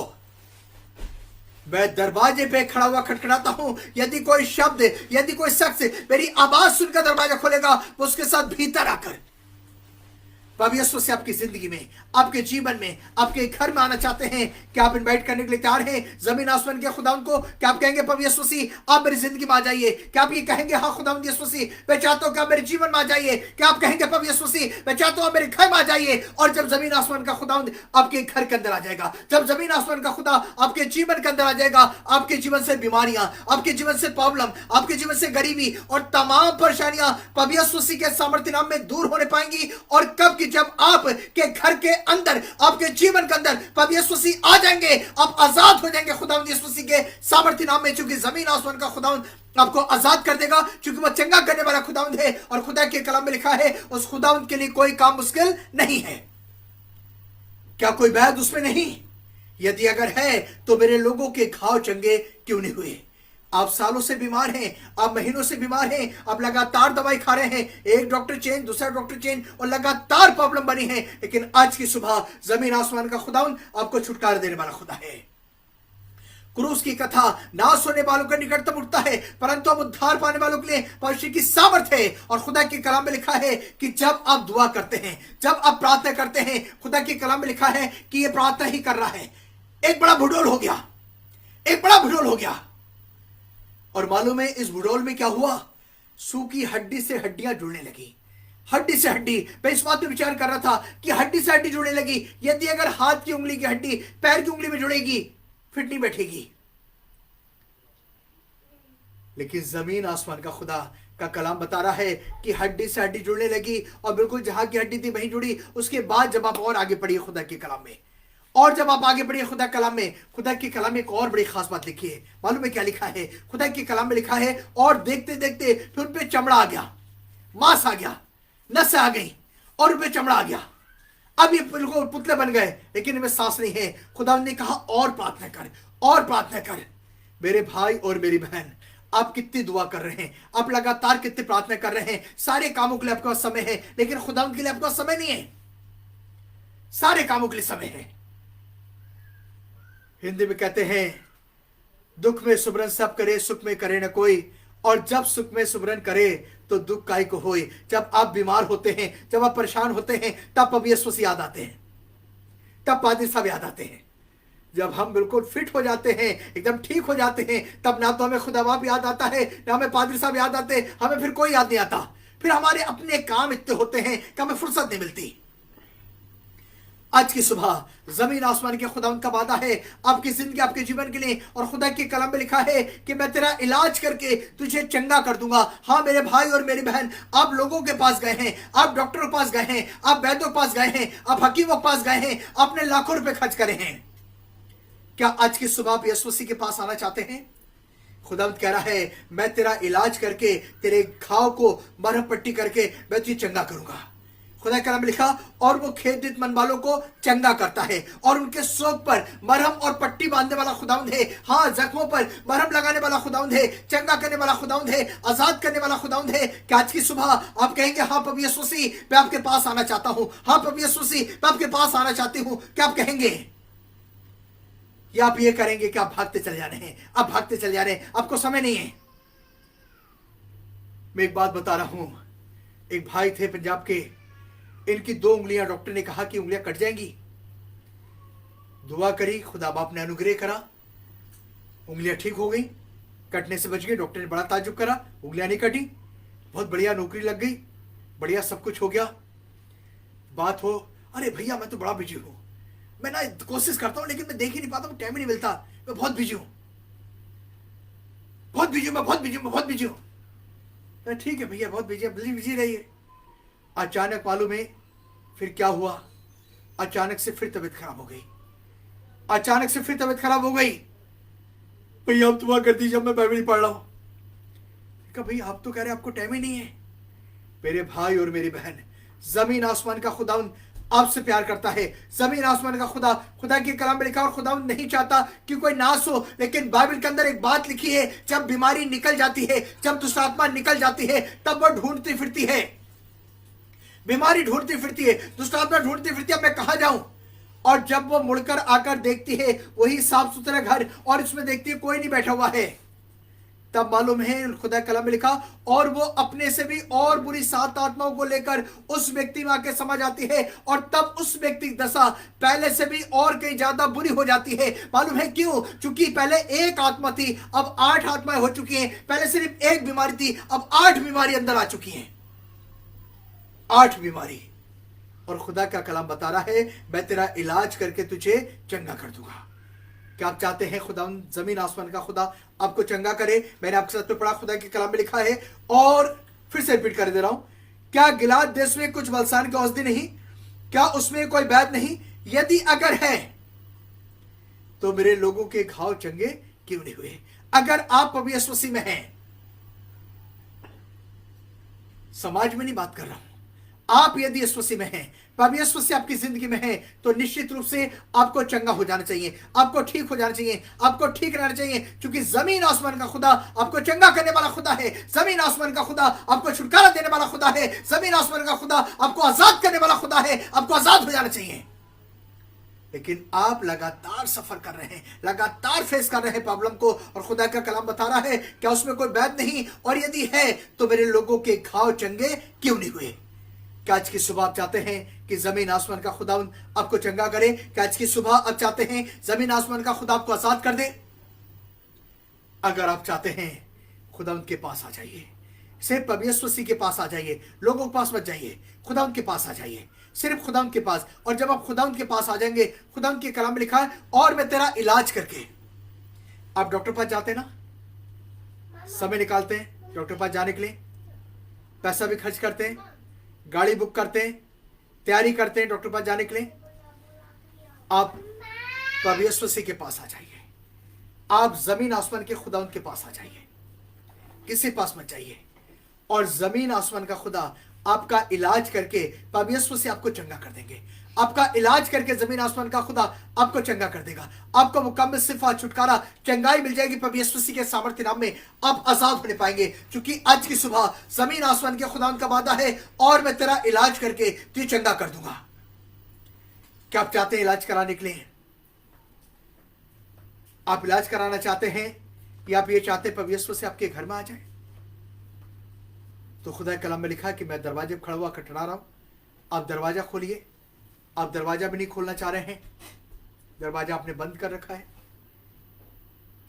Speaker 1: मैं दरवाजे पे खड़ा हुआ खटखटाता हूं, यदि कोई शब्द, यदि कोई शख्स मेरी आवाज सुनकर दरवाजा खोलेगा, वो उसके साथ भीतर आकर प्रभु यीशु से आपकी जिंदगी में, आपके जीवन में, आपके घर में आना चाहते हैं, क्या आप इनवाइट करने के लिए तैयार हैं जमीन आसमान के खुदावंद को? क्या आप कहेंगे प्रभु यीशु मसीह आप मेरी जिंदगी में आ जाइए? क्या आप ये कहेंगे हाँ खुदावंद यीशु मसीह मैं चाहता हूं कि आप मेरे जीवन में आ जाइए? क्या आप कहेंगे प्रभु यीशु मसीह मैं चाहता हूं आप मेरे घर में आ जाइए? और जब जमीन आसमान का खुदावंद आपके घर के अंदर आ जाएगा, जब जमीन आसमान का खुदा आपके जीवन के अंदर आ जाएगा, आपके जीवन से बीमारियां, आपके जीवन से प्रॉब्लम, आपके जीवन से गरीबी और तमाम परेशानियां प्रभु यीशु मसीह के सामर्थ्य नाम में दूर होने पाएंगी। और कब कि जब आप के घर के अंदर, आपके जीवन के अंदर प्रभु यीशु मसीह आ जाएंगे, आप आजाद हो जाएंगे खुदावंद यीशु मसीह के सामर्थ्य नाम में। क्योंकि जमीन आसमान का खुदावंद आपको आजाद कर देगा, क्योंकि वह चंगा करने वाला खुदावंद है। और खुदा के कलाम में लिखा है उस खुदावंद के लिए कोई काम मुश्किल नहीं है। क्या कोई वैध उसमें नहीं? यदि अगर है तो मेरे लोगों के घाव चंगे क्यों नहीं हुए? आप सालों से बीमार हैं, आप महीनों से बीमार हैं, आप लगातार दवाई खा रहे हैं, एक डॉक्टर चेंज, दूसरा डॉक्टर चेंज, और लगातार प्रॉब्लम बनी है। लेकिन आज की सुबह जमीन आसमान का खुदावंद आपको छुटकारा देने वाला खुदा है। क्रूस की कथा नाश होने वालों के निकटतम उठता है, परंतु अब उद्धार पाने वालों के लिए परमेश्वर की सामर्थ है। और खुदा के कलाम में लिखा है कि जब आप दुआ करते हैं, जब आप प्रार्थना करते हैं, खुदा के कलाम में लिखा है कि ये प्रार्थना ही कर रहा है, एक बड़ा भूडोल हो गया, एक बड़ा भूडोल हो गया। और मालूम है इस भूडोल में क्या हुआ? सूखी हड्डी से हड्डियां जुड़ने लगी, हड्डी से हड्डी। मैं इस बात पे विचार कर रहा था कि हड्डी से हड्डी जुड़ने लगी। यदि अगर हाथ की उंगली की हड्डी पैर की उंगली में जुड़ेगी फिट नहीं बैठेगी। लेकिन जमीन आसमान का खुदा का कलाम बता रहा है कि हड्डी से हड्डी जुड़ने लगी, और बिल्कुल जहां की हड्डी थी वहीं जुड़ी। उसके बाद जब आप और आगे बढ़िए खुदा के कलाम में, और जब आप आगे बढ़िए खुदा कलाम में, खुदा के कलाम में एक और बड़ी खास बात लिखी है। मालूम है क्या लिखा है? खुदा के कलाम में लिखा है और देखते देखते फिर उन पे चमड़ा आ गया, मांस आ गया, नस आ गई और उन पे चमड़ा आ गया। अब ये बिल्कुल पुतले बन गए, लेकिन इनमें सांस नहीं है। खुदा ने कहा और प्रार्थना कर, और प्रार्थना कर। मेरे भाई और मेरी बहन, आप कितनी दुआ कर रहे हैं, आप लगातार कितनी प्रार्थना कर रहे हैं। सारे कामों के लिए आपके पास समय है, लेकिन खुदा के लिए आपके पास समय नहीं है। सारे कामों के लिए समय है। हिंदी में कहते हैं दुख में सुमरन सब करे, सुख में करे न कोई। और जब सुख में सुमरन करे तो दुख काई को होए। जब आप बीमार होते हैं, जब आप परेशान होते हैं, तब प्रभु यीशु मसीह याद आते हैं, तब पादरी साहब याद आते हैं। जब हम बिल्कुल फिट हो जाते हैं, एकदम ठीक हो जाते हैं, तब ना तो हमें खुदा बाप याद आता है, ना हमें पादरी साहब याद आते, हमें फिर कोई याद नहीं आता। फिर हमारे अपने काम इतने होते हैं कि हमें फुर्सत नहीं मिलती। आज की सुबह जमीन आसमान के खुदा उनका वादा है आपकी जिंदगी, आपके जीवन के लिए। और खुदा के कलम में लिखा है कि मैं तेरा इलाज करके तुझे चंगा कर दूंगा। हाँ मेरे भाई और मेरी बहन, आप लोगों के पास गए हैं, आप डॉक्टरों के पास गए हैं, आप वैद्यों के पास गए हैं, आप हकीमों के पास गए हैं, आपने लाखों रुपए खर्च करे हैं। क्या आज की सुबह आप यीशु मसीह के पास आना चाहते हैं? खुदावंद कह रहा है मैं तेरा इलाज करके, तेरे घाव को मरहम पट्टी करके मैं तुझे चंगा करूंगा। खुदा के कलाम में लिखा और वो खेदित मन वालों को चंगा करता है, और उनके शोक पर मरहम और पट्टी बांधने वाला खुदावंद है। हाँ, जख्मों पर मरहम लगाने वाला खुदावंद है, चंगा करने वाला खुदावंद है, आजाद करने वाला खुदावंद है। क्या आज की सुबह आप कहेंगे हाँ प्रभु यीशु मसीह मैं आपके पास आना चाहता हूँ, हाँ प्रभु यीशु मसीह मैं आपके पास आना चाहती हूँ? क्या आप कहेंगे? या आप ये करेंगे कि आप भागते चले जा रहे हैं, आप भागते चले जा रहे हैं, आपको समय नहीं है? मैं एक बात बता रहा हूं। एक भाई थे पंजाब के, इनकी 2 उंगलियां डॉक्टर ने कहा कि उंगलियां कट जाएंगी। दुआ करी, खुदा बाप ने अनुग्रह करा, उंगलियां ठीक हो गई, कटने से बच गई। डॉक्टर ने बड़ा ताजुब करा, उंगलियां नहीं कटी, बहुत बढ़िया नौकरी लग गई, बढ़िया सब कुछ हो गया। बात हो, अरे भैया मैं तो बड़ा बिजी हूं, मैं ना कोशिश करता हूं लेकिन मैं देख ही नहीं पाता हूं, टाइम ही नहीं मिलता, मैं बहुत बिजी हूं, बहुत बिजी हूं, मैं बहुत बिजी हूं, मैं बहुत बिजी हूं। ठीक है भैया बहुत बिजी है, बिजी रहिए। अचानक मालूम है फिर क्या हुआ? अचानक से फिर तबीयत खराब हो गई, अचानक से फिर तबीयत खराब हो गई। भैया आप दुआ कर दीजिए, मैं बाइबल पढ़ रहा हूं। कहा भैया आप तो कह रहे हैं आपको टाइम ही नहीं है। मेरे भाई और मेरी बहन, जमीन आसमान का खुदावंद आपसे प्यार करता है। जमीन आसमान का खुदा, खुदा के कलाम में लिखा और खुदावंद नहीं चाहता कि कोई नाश हो, लेकिन बाइबल के अंदर एक बात लिखी है, जब बीमारी निकल जाती है, जब दुष्ट आत्मा निकल जाती है, तब वह ढूंढती फिरती है। बीमारी ढूंढती फिरती है, दुष्ट आत्मा ढूंढती फिरती है, मैं कहां जाऊं? और जब वो मुड़कर आकर देखती है वही साफ सुथरा घर, और इसमें देखती है कोई नहीं बैठा हुआ है, तब मालूम है खुदा कलाम में लिखा, और वो अपने से भी और बुरी 7 आत्माओं को लेकर उस व्यक्ति में आके समा जाती है, और तब उस व्यक्ति की दशा पहले से भी और कहीं ज्यादा बुरी हो जाती है। मालूम है क्यों? क्योंकि पहले एक आत्मा थी, अब 8 आत्माएं हो चुकी हैं। पहले सिर्फ एक बीमारी थी, अब 8 बीमारी अंदर आ चुकी हैं, 8 बीमारी। और खुदा का कलाम बता रहा है, मैं तेरा इलाज करके तुझे चंगा कर दूंगा। क्या आप चाहते हैं खुदा जमीन आसमान का खुदा आपको चंगा करे? मैंने आपके साथ पढ़ा, खुदा के कलाम में लिखा है, और फिर से रिपीट कर दे रहा हूं, क्या गिलाद देश में कुछ बलसान की औषधि नहीं? क्या उसमें कोई वैद्य नहीं? यदि अगर है तो मेरे लोगों के घाव चंगे क्यों नहीं हुए? अगर आप प्रभु यीशु मसीह में हैं, समाज में नहीं बात कर रहा हूं, आप यदि यीशु मसीह में हैं, प्रभु यीशु मसीह आपकी जिंदगी में है, तो निश्चित रूप से आपको चंगा हो जाना चाहिए, आपको ठीक हो जाना चाहिए, आपको ठीक रहना चाहिए, क्योंकि जमीन आसमान का खुदा आपको चंगा करने वाला खुदा है। जमीन आसमान का खुदा आपको छुटकारा देने वाला खुदा है। जमीन आसमान का खुदा आपको आजाद करने वाला खुदा है। आपको आजाद हो जाना चाहिए। लेकिन आप लगातार सफर कर रहे हैं, लगातार फेस कर रहे हैं प्रॉब्लम को, और खुदा का कलाम बता रहा है, क्या उसमें कोई वैद्य नहीं? और यदि है तो मेरे लोगों के घाव चंगे क्यों नहीं हुए? क्या आज की सुबह आप चाहते हैं कि जमीन आसमान का खुदा आपको चंगा करे? क्या आज की सुबह आप चाहते हैं जमीन आसमान का खुदा आपको आजाद कर दे? अगर आप चाहते हैं, खुदा उनके पास आ जाइए, सिर्फ प्रभु यीशु मसीह के पास आ जाइए, लोगों के पास मत जाइए, खुदा उनके पास आ जाइए, सिर्फ खुदा उनके पास। और जब आप खुदा उनके पास आ जाएंगे, खुदा उनके कलाम में लिखा है, और मैं तेरा इलाज करके। आप डॉक्टर पास जाते हैं ना, समय निकालते हैं डॉक्टर पास जाने के लिए, पैसा भी खर्च करते हैं, गाड़ी बुक करते हैं, तैयारी करते हैं डॉक्टर पास जाने के लिए। आप प्रभु यीशु मसीह के पास आ जाइए, आप जमीन आसमान के खुदा उनके पास आ जाइए, किसी पास मत जाइए। और जमीन आसमान का खुदा आपका इलाज करके प्रभु यीशु मसीह आपको चंगा कर देंगे। आपका इलाज करके जमीन आसमान का खुदा आपको चंगा कर देगा। आपको मुकम्मल शिफा, छुटकारा, चंगाई मिल जाएगी प्रभु यीशु मसीह के सामर्थ्य नाम में। आप आजाद होने पाएंगे, क्योंकि आज की सुबह जमीन आसमान के खुदा का वादा है, और मैं तेरा इलाज करके तुझे चंगा कर दूंगा। क्या आप चाहते हैं इलाज कराने के लिए? आप इलाज कराना चाहते हैं, या आप ये चाहते हैं प्रभु यीशु मसीह आपके घर में आ जाए? तो खुदा कलाम में लिखा है कि मैं दरवाजे पर खड़ा हुआ खटखटा रहा हूं, आप दरवाजा खोलिए। आप दरवाजा भी नहीं खोलना चाह रहे हैं, दरवाजा आपने बंद कर रखा है,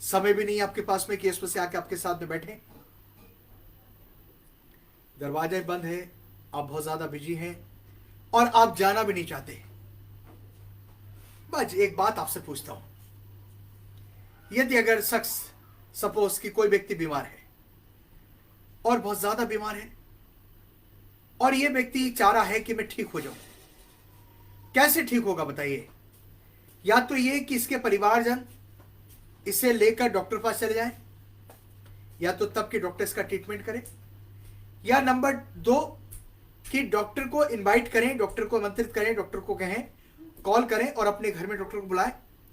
Speaker 1: समय भी नहीं आपके पास में कि यीशु मसीह आके आपके साथ में बैठे। दरवाजा बंद है, आप बहुत ज्यादा बिजी हैं, और आप जाना भी नहीं चाहते। बस एक बात आपसे पूछता हूं, यदि अगर शख्स, सपोज कि कोई व्यक्ति बीमार है, और बहुत ज्यादा बीमार है, और यह व्यक्ति चाह रहा है कि मैं ठीक हो जाऊं, कैसे ठीक होगा बताइए? या तो ये कि इसके परिवारजन इसे लेकर डॉक्टर पास चले जाएं, या तो तब कि डॉक्टर इसका ट्रीटमेंट करे, या नंबर 2 कि डॉक्टर को इनवाइट करें, डॉक्टर को आमंत्रित करें, डॉक्टर को कहें, कॉल करें और अपने घर में डॉक्टर को बुलाएं,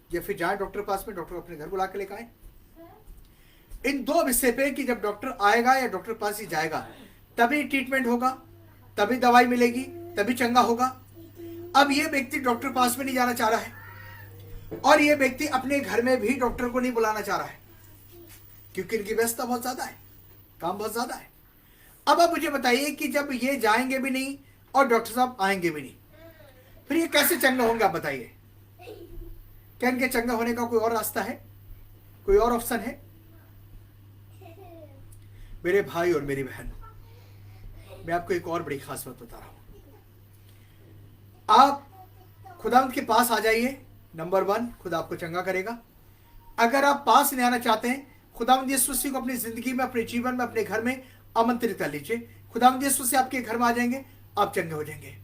Speaker 1: या फिर जाएं डॉक्टर पास में, डॉक्टर को अपने घर बुला के लेकर आए। इन 2 विषय पे कि जब डॉक्टर आएगा या डॉक्टर पास ही जाएगा, तभी ट्रीटमेंट होगा, तभी दवाई मिलेगी, तभी चंगा होगा। अब ये व्यक्ति डॉक्टर पास में नहीं जाना चाह रहा है, और ये व्यक्ति अपने घर में भी डॉक्टर को नहीं बुलाना चाह रहा है, क्योंकि इनकी व्यस्तता बहुत ज्यादा है, काम बहुत ज्यादा है। अब आप मुझे बताइए कि जब ये जाएंगे भी नहीं और डॉक्टर साहब आएंगे भी नहीं, फिर ये कैसे चंगा होंगे? आप बताइए, क्या इनके चंगा होने का कोई और रास्ता है, कोई और ऑप्शन है? मेरे भाई और मेरी बहन, मैं आपको एक और बड़ी खास बात बता रहा हूं। आप खुदावंद के पास आ जाइए, नंबर 1 खुदा आपको चंगा करेगा। अगर आप पास नहीं आना चाहते हैं, खुदावंद यीशु मसीह को अपनी जिंदगी में, अपने जीवन में, अपने घर में आमंत्रित कर लीजिए। खुदावंद यीशु मसीह आपके घर में आ जाएंगे, आप चंगे हो जाएंगे।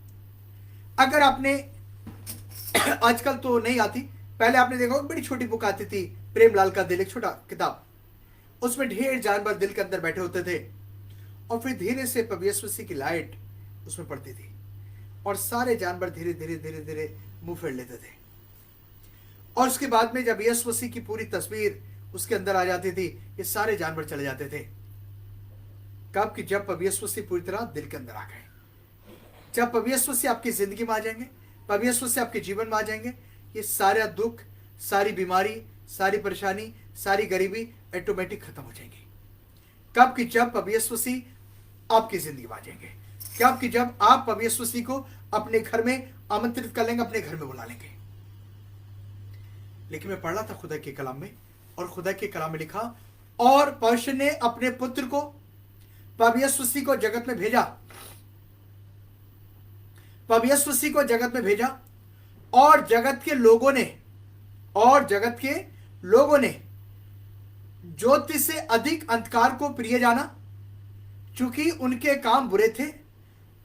Speaker 1: अगर आपने आजकल तो नहीं आती, पहले आपने देखा बड़ी छोटी बुक आती थी, प्रेमलाल का दिल, एक छोटा किताब, उसमें ढेर जानवर दिल के अंदर बैठे होते थे, और फिर धीरे से प्रभु यीशु मसीह की लाइट उसमें पड़ती थी, और सारे जानवर धीरे धीरे धीरे धीरे मुंह फेर लेते थे। और उसके बाद में जब यीशु मसीह की पूरी तस्वीर उसके अंदर आ जाती थी, ये सारे जानवर चले जाते थे। कब कि जब प्रभु यीशु मसीह पूरी तरह दिल के अंदर आ गए, जब प्रभु यीशु मसीह आपकी जिंदगी में आ जाएंगे, प्रभु यीशु मसीह आपके जीवन में आ जाएंगे, ये सारा दुख, सारी बीमारी, सारी परेशानी, सारी गरीबी ऑटोमेटिक खत्म हो जाएंगी। कब कि जब प्रभु यीशु मसीह आपकी जिंदगी बांटेंगे, कब कि जब आप प्रभु यीशु मसीह को अपने घर में आमंत्रित कर लेंगे, अपने घर में बुला लेंगे। लेकिन मैं पढ़ रहा था खुदा के कलाम में, और खुदा के कलाम में लिखा, और परमेश्वर ने अपने पुत्र को प्रभु यीशु मसीह को जगत में भेजा, प्रभु यीशु मसीह को जगत में भेजा, और जगत के लोगों ने ज्योति से अधिक अंधकार को प्रिय जाना, क्योंकि उनके काम बुरे थे।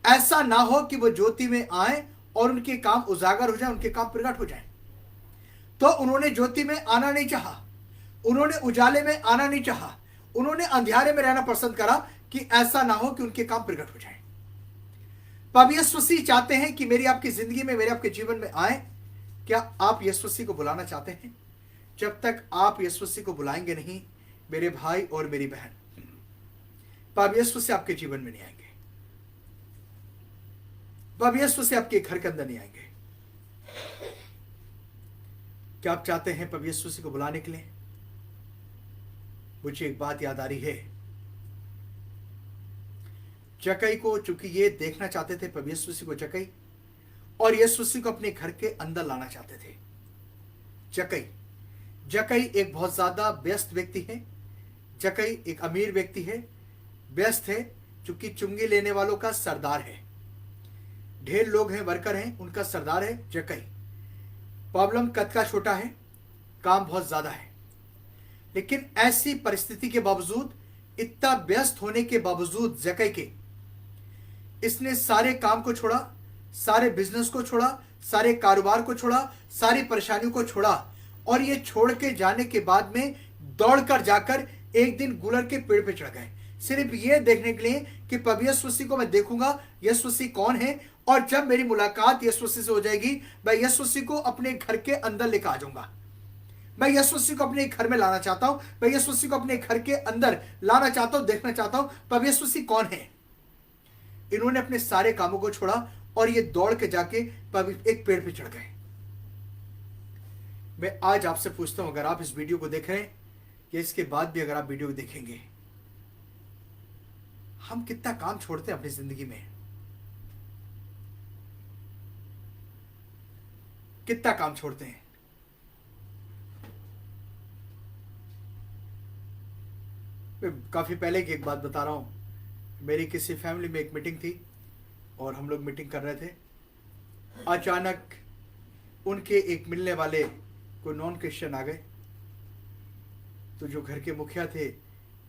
Speaker 1: ऐसा ना हो कि वो ज्योति में आए और उनके काम उजागर हो जाए, उनके काम प्रकट हो जाए। तो उन्होंने ज्योति में आना नहीं चाहा, उन्होंने उजाले में आना नहीं चाहा, उन्होंने अंधियारे में रहना पसंद करा कि ऐसा ना हो कि उनके काम प्रकट हो जाए। प्रभु यीशु मसीह चाहते हैं कि मेरी आपकी जिंदगी में, मेरे आपके जीवन में आए। क्या आप यीशु मसीह को बुलाना चाहते हैं? जब तक आप यीशु मसीह को बुलाएंगे नहीं, मेरे भाई और मेरी बहन, प्रभु यीशु मसीह आपके जीवन में नहीं आएंगे, प्रभु यीशु मसीह आपके घर के अंदर नहीं आएंगे। क्या आप चाहते हैं प्रभु यीशु मसीह को बुलाने के लिए? मुझे एक बात याद आ रही है, जक्कई को, चूंकि ये देखना चाहते थे प्रभु यीशु मसीह को, जक्कई और यीशु मसीह को अपने घर के अंदर लाना चाहते थे। जक्कई एक बहुत ज्यादा व्यस्त व्यक्ति है, जक्कई एक अमीर व्यक्ति है, व्यस्त है, चूंकि चुंगी लेने वालों का सरदार है, ढेर लोग हैं, वर्कर हैं, उनका सरदार है जक्कई। प्रॉब्लम कद का छोटा है, काम बहुत ज्यादा है, लेकिन ऐसी परिस्थिति के बावजूद, इतना व्यस्त होने के बावजूद जक्कई के, इसने सारे काम को छोड़ा, सारे बिजनेस को छोड़ा, सारे कारोबार को छोड़ा, सारी परेशानियों को छोड़ा, और ये छोड़ के जाने के बाद में दौड़कर जाकर एक दिन गुलर के पेड़ पे चढ़ गए, सिर्फ ये देखने के लिए कि प्रभु यीशु मसीह को मैं देखूंगा, यीशु मसीह कौन है, और जब मेरी मुलाकात यीशु मसीह से हो जाएगी, मैं यीशु मसीह को अपने घर के अंदर लेकर आ जाऊंगा। मैं यीशु मसीह को अपने घर में लाना चाहता हूं, मैं यीशु मसीह को अपने घर के अंदर लाना चाहता हूं, देखना चाहता हूं प्रभु यीशु मसीह कौन है। इन्होंने अपने सारे कामों को छोड़ा और ये दौड़ के जाके एक पेड़ पे चढ़ गए। मैं आज आपसे पूछता हूं, अगर आप इस वीडियो को देख रहे हैं या इसके बाद भी अगर आप वीडियो को देखेंगे, हम कितना काम छोड़ते हैं अपनी जिंदगी में, कितना काम छोड़ते हैं। मैं काफी पहले की एक बात बता रहा हूं, मेरी किसी फैमिली में एक मीटिंग थी और हम लोग मीटिंग कर रहे थे। अचानक उनके एक मिलने वाले कोई नॉन क्रिश्चियन आ गए, तो जो घर के मुखिया थे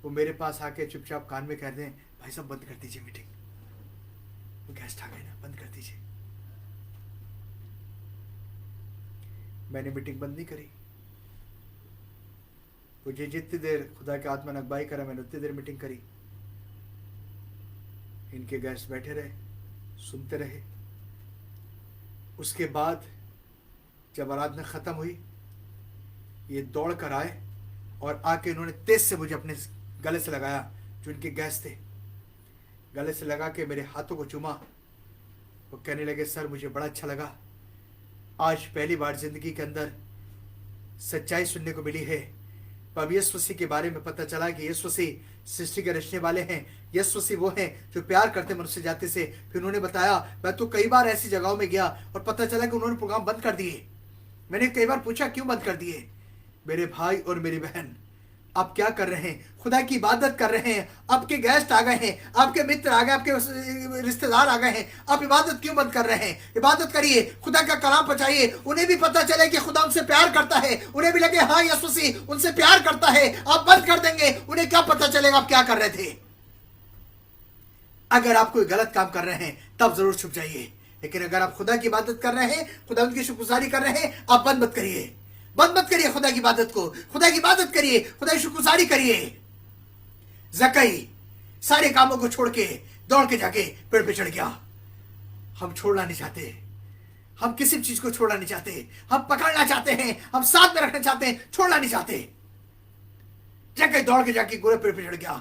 Speaker 1: वो मेरे पास आके चुपचाप कान में कह रहे हैं, भाई साहब बंद कर दीजिए मीटिंग, वो गेस्ट आ गए ना, बंद कर दीजिए। मैंने मीटिंग बंद नहीं करी, मुझे जितनी देर खुदा के आत्मा ने अगुवाई करा, मैंने उतनी देर मीटिंग करी। इनके गेस्ट बैठे रहे, सुनते रहे। उसके बाद जब आराधना खत्म हुई, ये दौड़ कर आए और आके इन्होंने तेज से मुझे अपने गले से लगाया, जो इनके गेस्ट थे, गले से लगा के मेरे हाथों को चूमा। वो कहने लगे, सर मुझे बड़ा अच्छा लगा, आज पहली बार जिंदगी के अंदर सच्चाई सुनने को मिली है। प्रभु यीशु मसीह के बारे में पता चला कि यीशु मसीह सृष्टि के रचने वाले हैं, यीशु मसीह वो हैं जो प्यार करते मनुष्य जाति से। फिर उन्होंने बताया, मैं तो कई बार ऐसी जगहों में गया और पता चला कि उन्होंने प्रोग्राम बंद कर दिए। मैंने कई बार पूछा क्यों बंद कर दिए। मेरे भाई और मेरी बहन, आप क्या कर रहे हैं? खुदा की इबादत कर रहे हैं, आपके गेस्ट आ गए हैं, आपके मित्र आ गए, आपके रिश्तेदार आ गए हैं, आप इबादत क्यों बंद कर रहे हैं? इबादत करिए, खुदा का कलाम पहुंचाइए, उन्हें भी पता चले कि खुदा उनसे प्यार करता है, उन्हें भी लगे हाँ यीशु मसीह उनसे प्यार करता है। आप बंद कर देंगे, उन्हें क्या पता चलेगा आप क्या कर रहे थे? अगर आप कोई गलत काम कर रहे हैं तब जरूर छुप जाइए, लेकिन अगर आप खुदा की इबादत कर रहे हैं, खुदा उनकी शुक्रगुजारी कर रहे हैं, आप बंद मत करिए, बंद मत करिए खुदा की इबादत को। खुदा की इबादत करिए, खुदा की शुक्रगुजारी करिए। जक्कई सारे कामों को छोड़ के दौड़ के जाके पेड़ पे चढ़ गया। हम छोड़ना नहीं चाहते, हम किसी चीज को छोड़ना नहीं चाहते, हम पकड़ना चाहते हैं, हम साथ में रखना चाहते हैं, छोड़ना नहीं चाहते। जक्कई दौड़ के जाके गोरे पेड़ पे चढ़ गया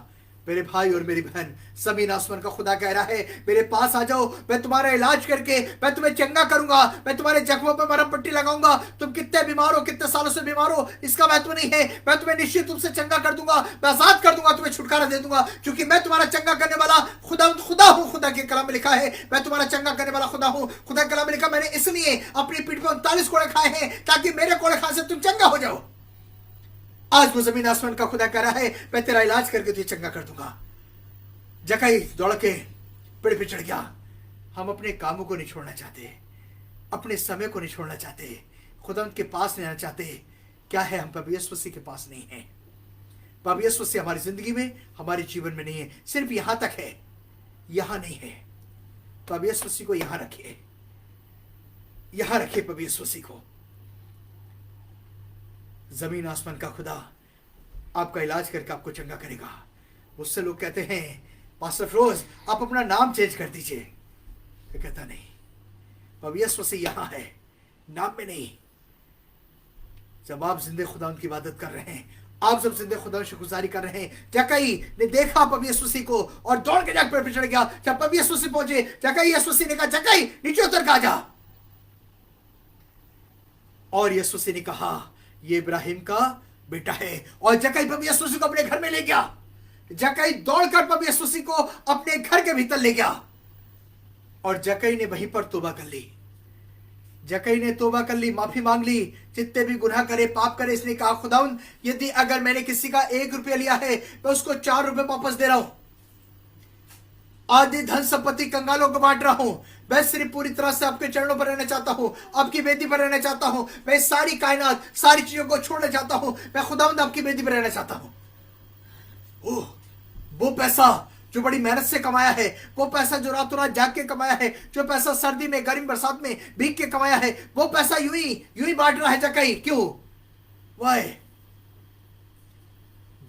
Speaker 1: मेरे भाई और मेरी बहन, जमीन आसमान का खुदा कह रहा है, मेरे पास आ जाओ, मैं तुम्हारा इलाज करके मैं तुम्हें चंगा करूंगा, मैं तुम्हारे जख्मों पर मरहम पट्टी लगाऊंगा। तुम कितने बीमार हो, कितने सालों से बीमार हो, इसका महत्व नहीं है, मैं तुम्हें निश्चित रूप से चंगा कर दूंगा, मैं आजाद कर दूंगा, तुम्हें छुटकारा दे दूंगा, क्योंकि मैं तुम्हारा चंगा करने वाला खुदा हूं। खुदा के कलाम में लिखा है, मैं तुम्हारा चंगा करने वाला खुदा हूं। खुदा के कलाम में लिखा, मैंने इसलिए अपनी पीठ पर 39 कोड़े खाए हैं ताकि मेरे कोड़े खाने से तुम चंगा हो जाओ। आज वो जमीन आसमान का खुदा कह रहा है, मैं तेरा इलाज करके तुझे चंगा कर दूंगा। जक्कई दौड़ के पेड़ पे चढ़ गया। हम अपने कामों को नहीं छोड़ना चाहते, अपने समय को नहीं छोड़ना चाहते, खुदा के पास नहीं आना चाहते। क्या है, हम प्रभु यीशु मसीह के पास नहीं है। प्रभु यीशु मसीह हमारी जिंदगी में, हमारे जीवन में नहीं है, सिर्फ यहां तक है, यहां नहीं है। प्रभु यीशु मसीह को यहां रखिए, यहां रखिए प्रभु यीशु मसीह को। जमीन आसमान का खुदा आपका इलाज करके आपको चंगा करेगा। उससे लोग कहते हैं, पास्टर फिरोज आप अपना नाम चेंज कर दीजिए। तो कहता नहीं, प्रभु यीशु मसीह यहां है, नाम में नहीं। जब आप जिंदे खुदा की इबादत कर रहे हैं, आप जब जिंदे खुदा शुक्रगुजारी कर रहे हैं। जक्कई ने देखा प्रभु यीशु मसीह को और दौड़ के जाकर पेड़ पे चढ़ गया। जब प्रभु यीशु मसीह पहुंचे, जक्कई यीशु मसीह ने कहा, जक्कई नीचे उतर के आ जा। और यीशु मसीह ने कहा, ये इब्राहिम का बेटा है। और जक्कई प्रभु यीशु मसीह को अपने घर में ले गया। जक्कई दौड़कर प्रभु यीशु मसीह को अपने घर के भीतर ले गया और जक्कई ने वहीं पर तौबा कर ली। जक्कई ने तौबा कर ली, माफी मांग ली, जितने भी गुनाह करे, पाप करे। इसने कहा, खुदाउन यदि अगर मैंने किसी का 1 रुपया लिया है, मैं उसको 4 रुपए वापस दे रहा हूं। आधी धन संपत्ति कंगालों को बांट रहा हूं। मैं सिर्फ पूरी तरह से आपके चरणों पर रहना चाहता हूं, आपकी वेदी पर रहना चाहता हूं। मैं सारी कायनात, सारी चीजों को छोड़ना चाहता हूं। मैं खुदावंद आपकी वेदी पर रहना चाहता हूं। ओह, वो पैसा जो बड़ी मेहनत से कमाया है, वो पैसा जो रातों रात जाग के कमाया है, जो पैसा सर्दी में, गर्मी, बरसात में भीग के कमाया है, वो पैसा यूं ही बांट रहा है जक्कई। क्यों? वाय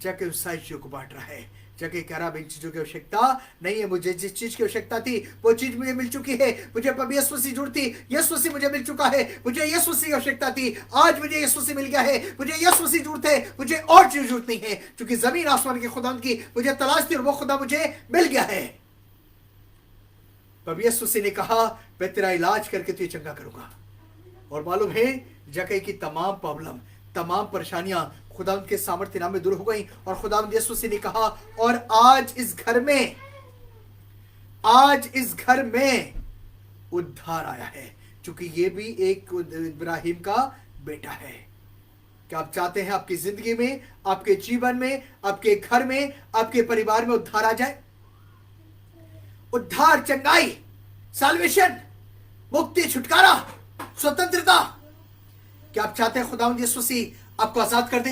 Speaker 1: जक्कई उस सारी चीजों को बांट रहा है। जक्कई कह रहा, इन चीजों की आवश्यकता नहीं है मुझे। जिस चीज की आवश्यकता थी वो चीज मुझे मिल चुकी है। मुझे प्रभु यीशु मसीह जुड़ती, यीशु मसीह मुझे मिल चुका है। मुझे यीशु मसीह की आवश्यकता थी, आज मुझे यीशु मसीह मिल गया है। मुझे यीशु मसीह जुड़ते, मुझे और चीज जरूरत नहीं है, क्योंकि जमीन आसमान के खुदा की मुझे तलाश थी और वो खुदा मुझे मिल गया है। प्रभु यीशु मसीह ने कहा, मैं तेरा इलाज करके तुझे चंगा करूंगा। और मालूम है, जक्कई की तमाम प्रॉब्लम, तमाम परेशानियां खुदावंद के सामर्थ्य नाम में दूर हो गई। और खुदावंद यीशु मसीह ने कहा, और आज इस घर में उद्धार आया है, क्योंकि ये भी एक इब्राहिम का बेटा है। क्या आप चाहते हैं आपकी जिंदगी में, आपके जीवन में, आपके घर में, आपके परिवार में उद्धार आ जाए? उद्धार, चंगाई, साल्वेशन, मुक्ति, छुटकारा, स्वतंत्रता। क्या आप चाहते हैं खुदावंद यीशु मसीह आपको आजाद कर दे?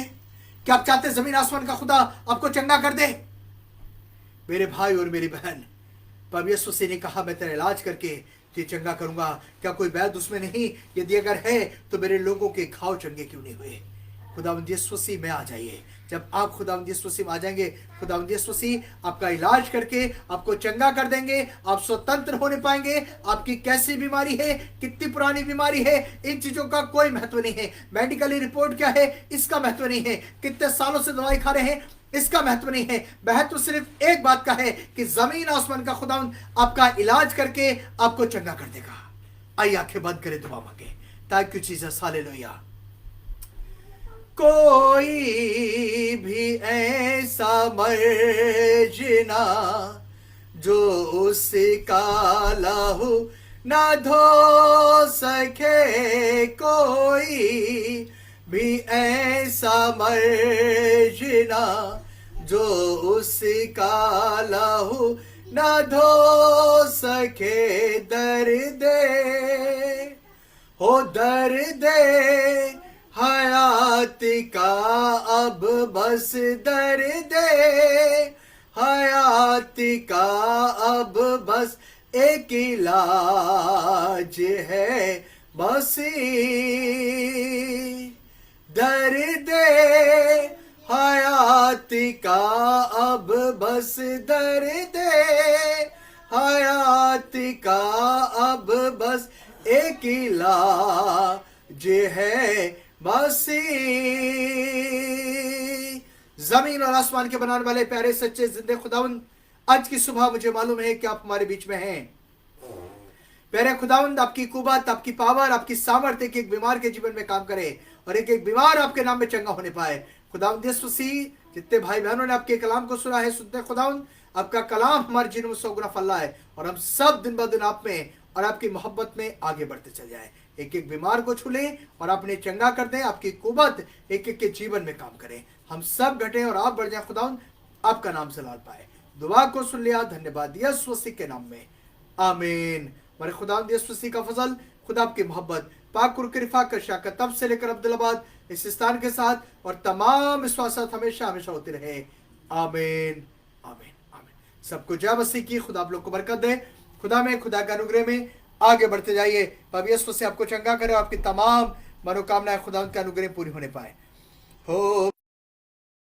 Speaker 1: क्या आप चाहते हैं जमीन आसमान का खुदा आपको चंगा कर दे? मेरे भाई और मेरी बहन, प्रभु यीशु मसीह ने कहा, मैं तेरा इलाज करके तुझे चंगा करूंगा। क्या कोई वैध उसमें नहीं? यदि अगर है तो मेरे लोगों के घाव चंगे क्यों नहीं हुए? खुदावंद यीशु मसीह में आ जाइए। जब आप खुदावंद यीशु मसीह में आ जाएंगे, खुदावंद यीशु मसीह आपका इलाज करके आपको चंगा कर देंगे। आप स्वतंत्र होने पाएंगे। आपकी कैसी बीमारी है, कितनी पुरानी बीमारी है, इन चीजों का कोई महत्व नहीं है। मेडिकली रिपोर्ट क्या है, इसका महत्व नहीं है। कितने सालों से दवाई खा रहे हैं, इसका महत्व नहीं है। महत्व सिर्फ एक बात का है कि जमीन आसमान का खुदावंद आपका इलाज करके आपको चंगा कर देगा। आइए आंखें बंद करें, दुआ मांगे। Thank you Jesus, hallelujah. कोई भी ऐसा मर्जना जो उसका लहू ना धो सके, कोई भी ऐसा मर्जना जो उसका लहू ना धो सके। दर्द हो दर्द हयात का अब बस दर्द, हयात का अब बस एक इलाज है, मसीह। दर्द हयात का अब बस दर्द, हयात का अब बस एक इलाज है, मसीह। जमीन और आसमान के बनाने वाले प्यारे सच्चे जिंदे खुदावंद, आज की सुबह मुझे मालूम है कि आप हमारे बीच में हैं। प्यारे खुदावंद, आपकी कुवत, आपकी पावर, आपकी सामर्थ्य एक बीमार के जीवन में काम करे और एक बीमार आपके नाम में चंगा होने पाए। खुदावंद यीशु मसीह, जितने भाई बहनों ने आपके कलाम को सुना है, सुनते खुदावंद, आपका कलाम हमारे जीवन में 100 गुना फैला है और हम सब दिन ब दिन आप में और आपकी मोहब्बत में आगे बढ़ते चल जाए। एक एक बीमार को छू ले और आपने चंगा कर दे। आपकी कुवत एक एक के जीवन में काम करे। हम सब घटे और आप बढ़ जाए खुदावंद, आपका नाम से लाल पाए। दुआ को सुन लिया, धन्यवाद यीशु मसीह के नाम में, आमीन। हमारे खुदावंद यीशु मसीह का फजल, खुदा की मोहब्बत, पाक और कृपा का शाका तब से लेकर अब्दुल्लाबाद इस स्थान के साथ और तमाम विश्वासात हमेशा हमेशा होते रहे, आमीन आमीन आमीन। सबको जय मसीह की। खुदा आप लोग को बरकत दे। खुदा में, खुदा के अनुग्रह में आगे बढ़ते जाइए। अब यीशु से आपको चंगा करे और आपकी तमाम मनोकामनाएं खुदा के अनुग्रह पूरी होने पाए। हो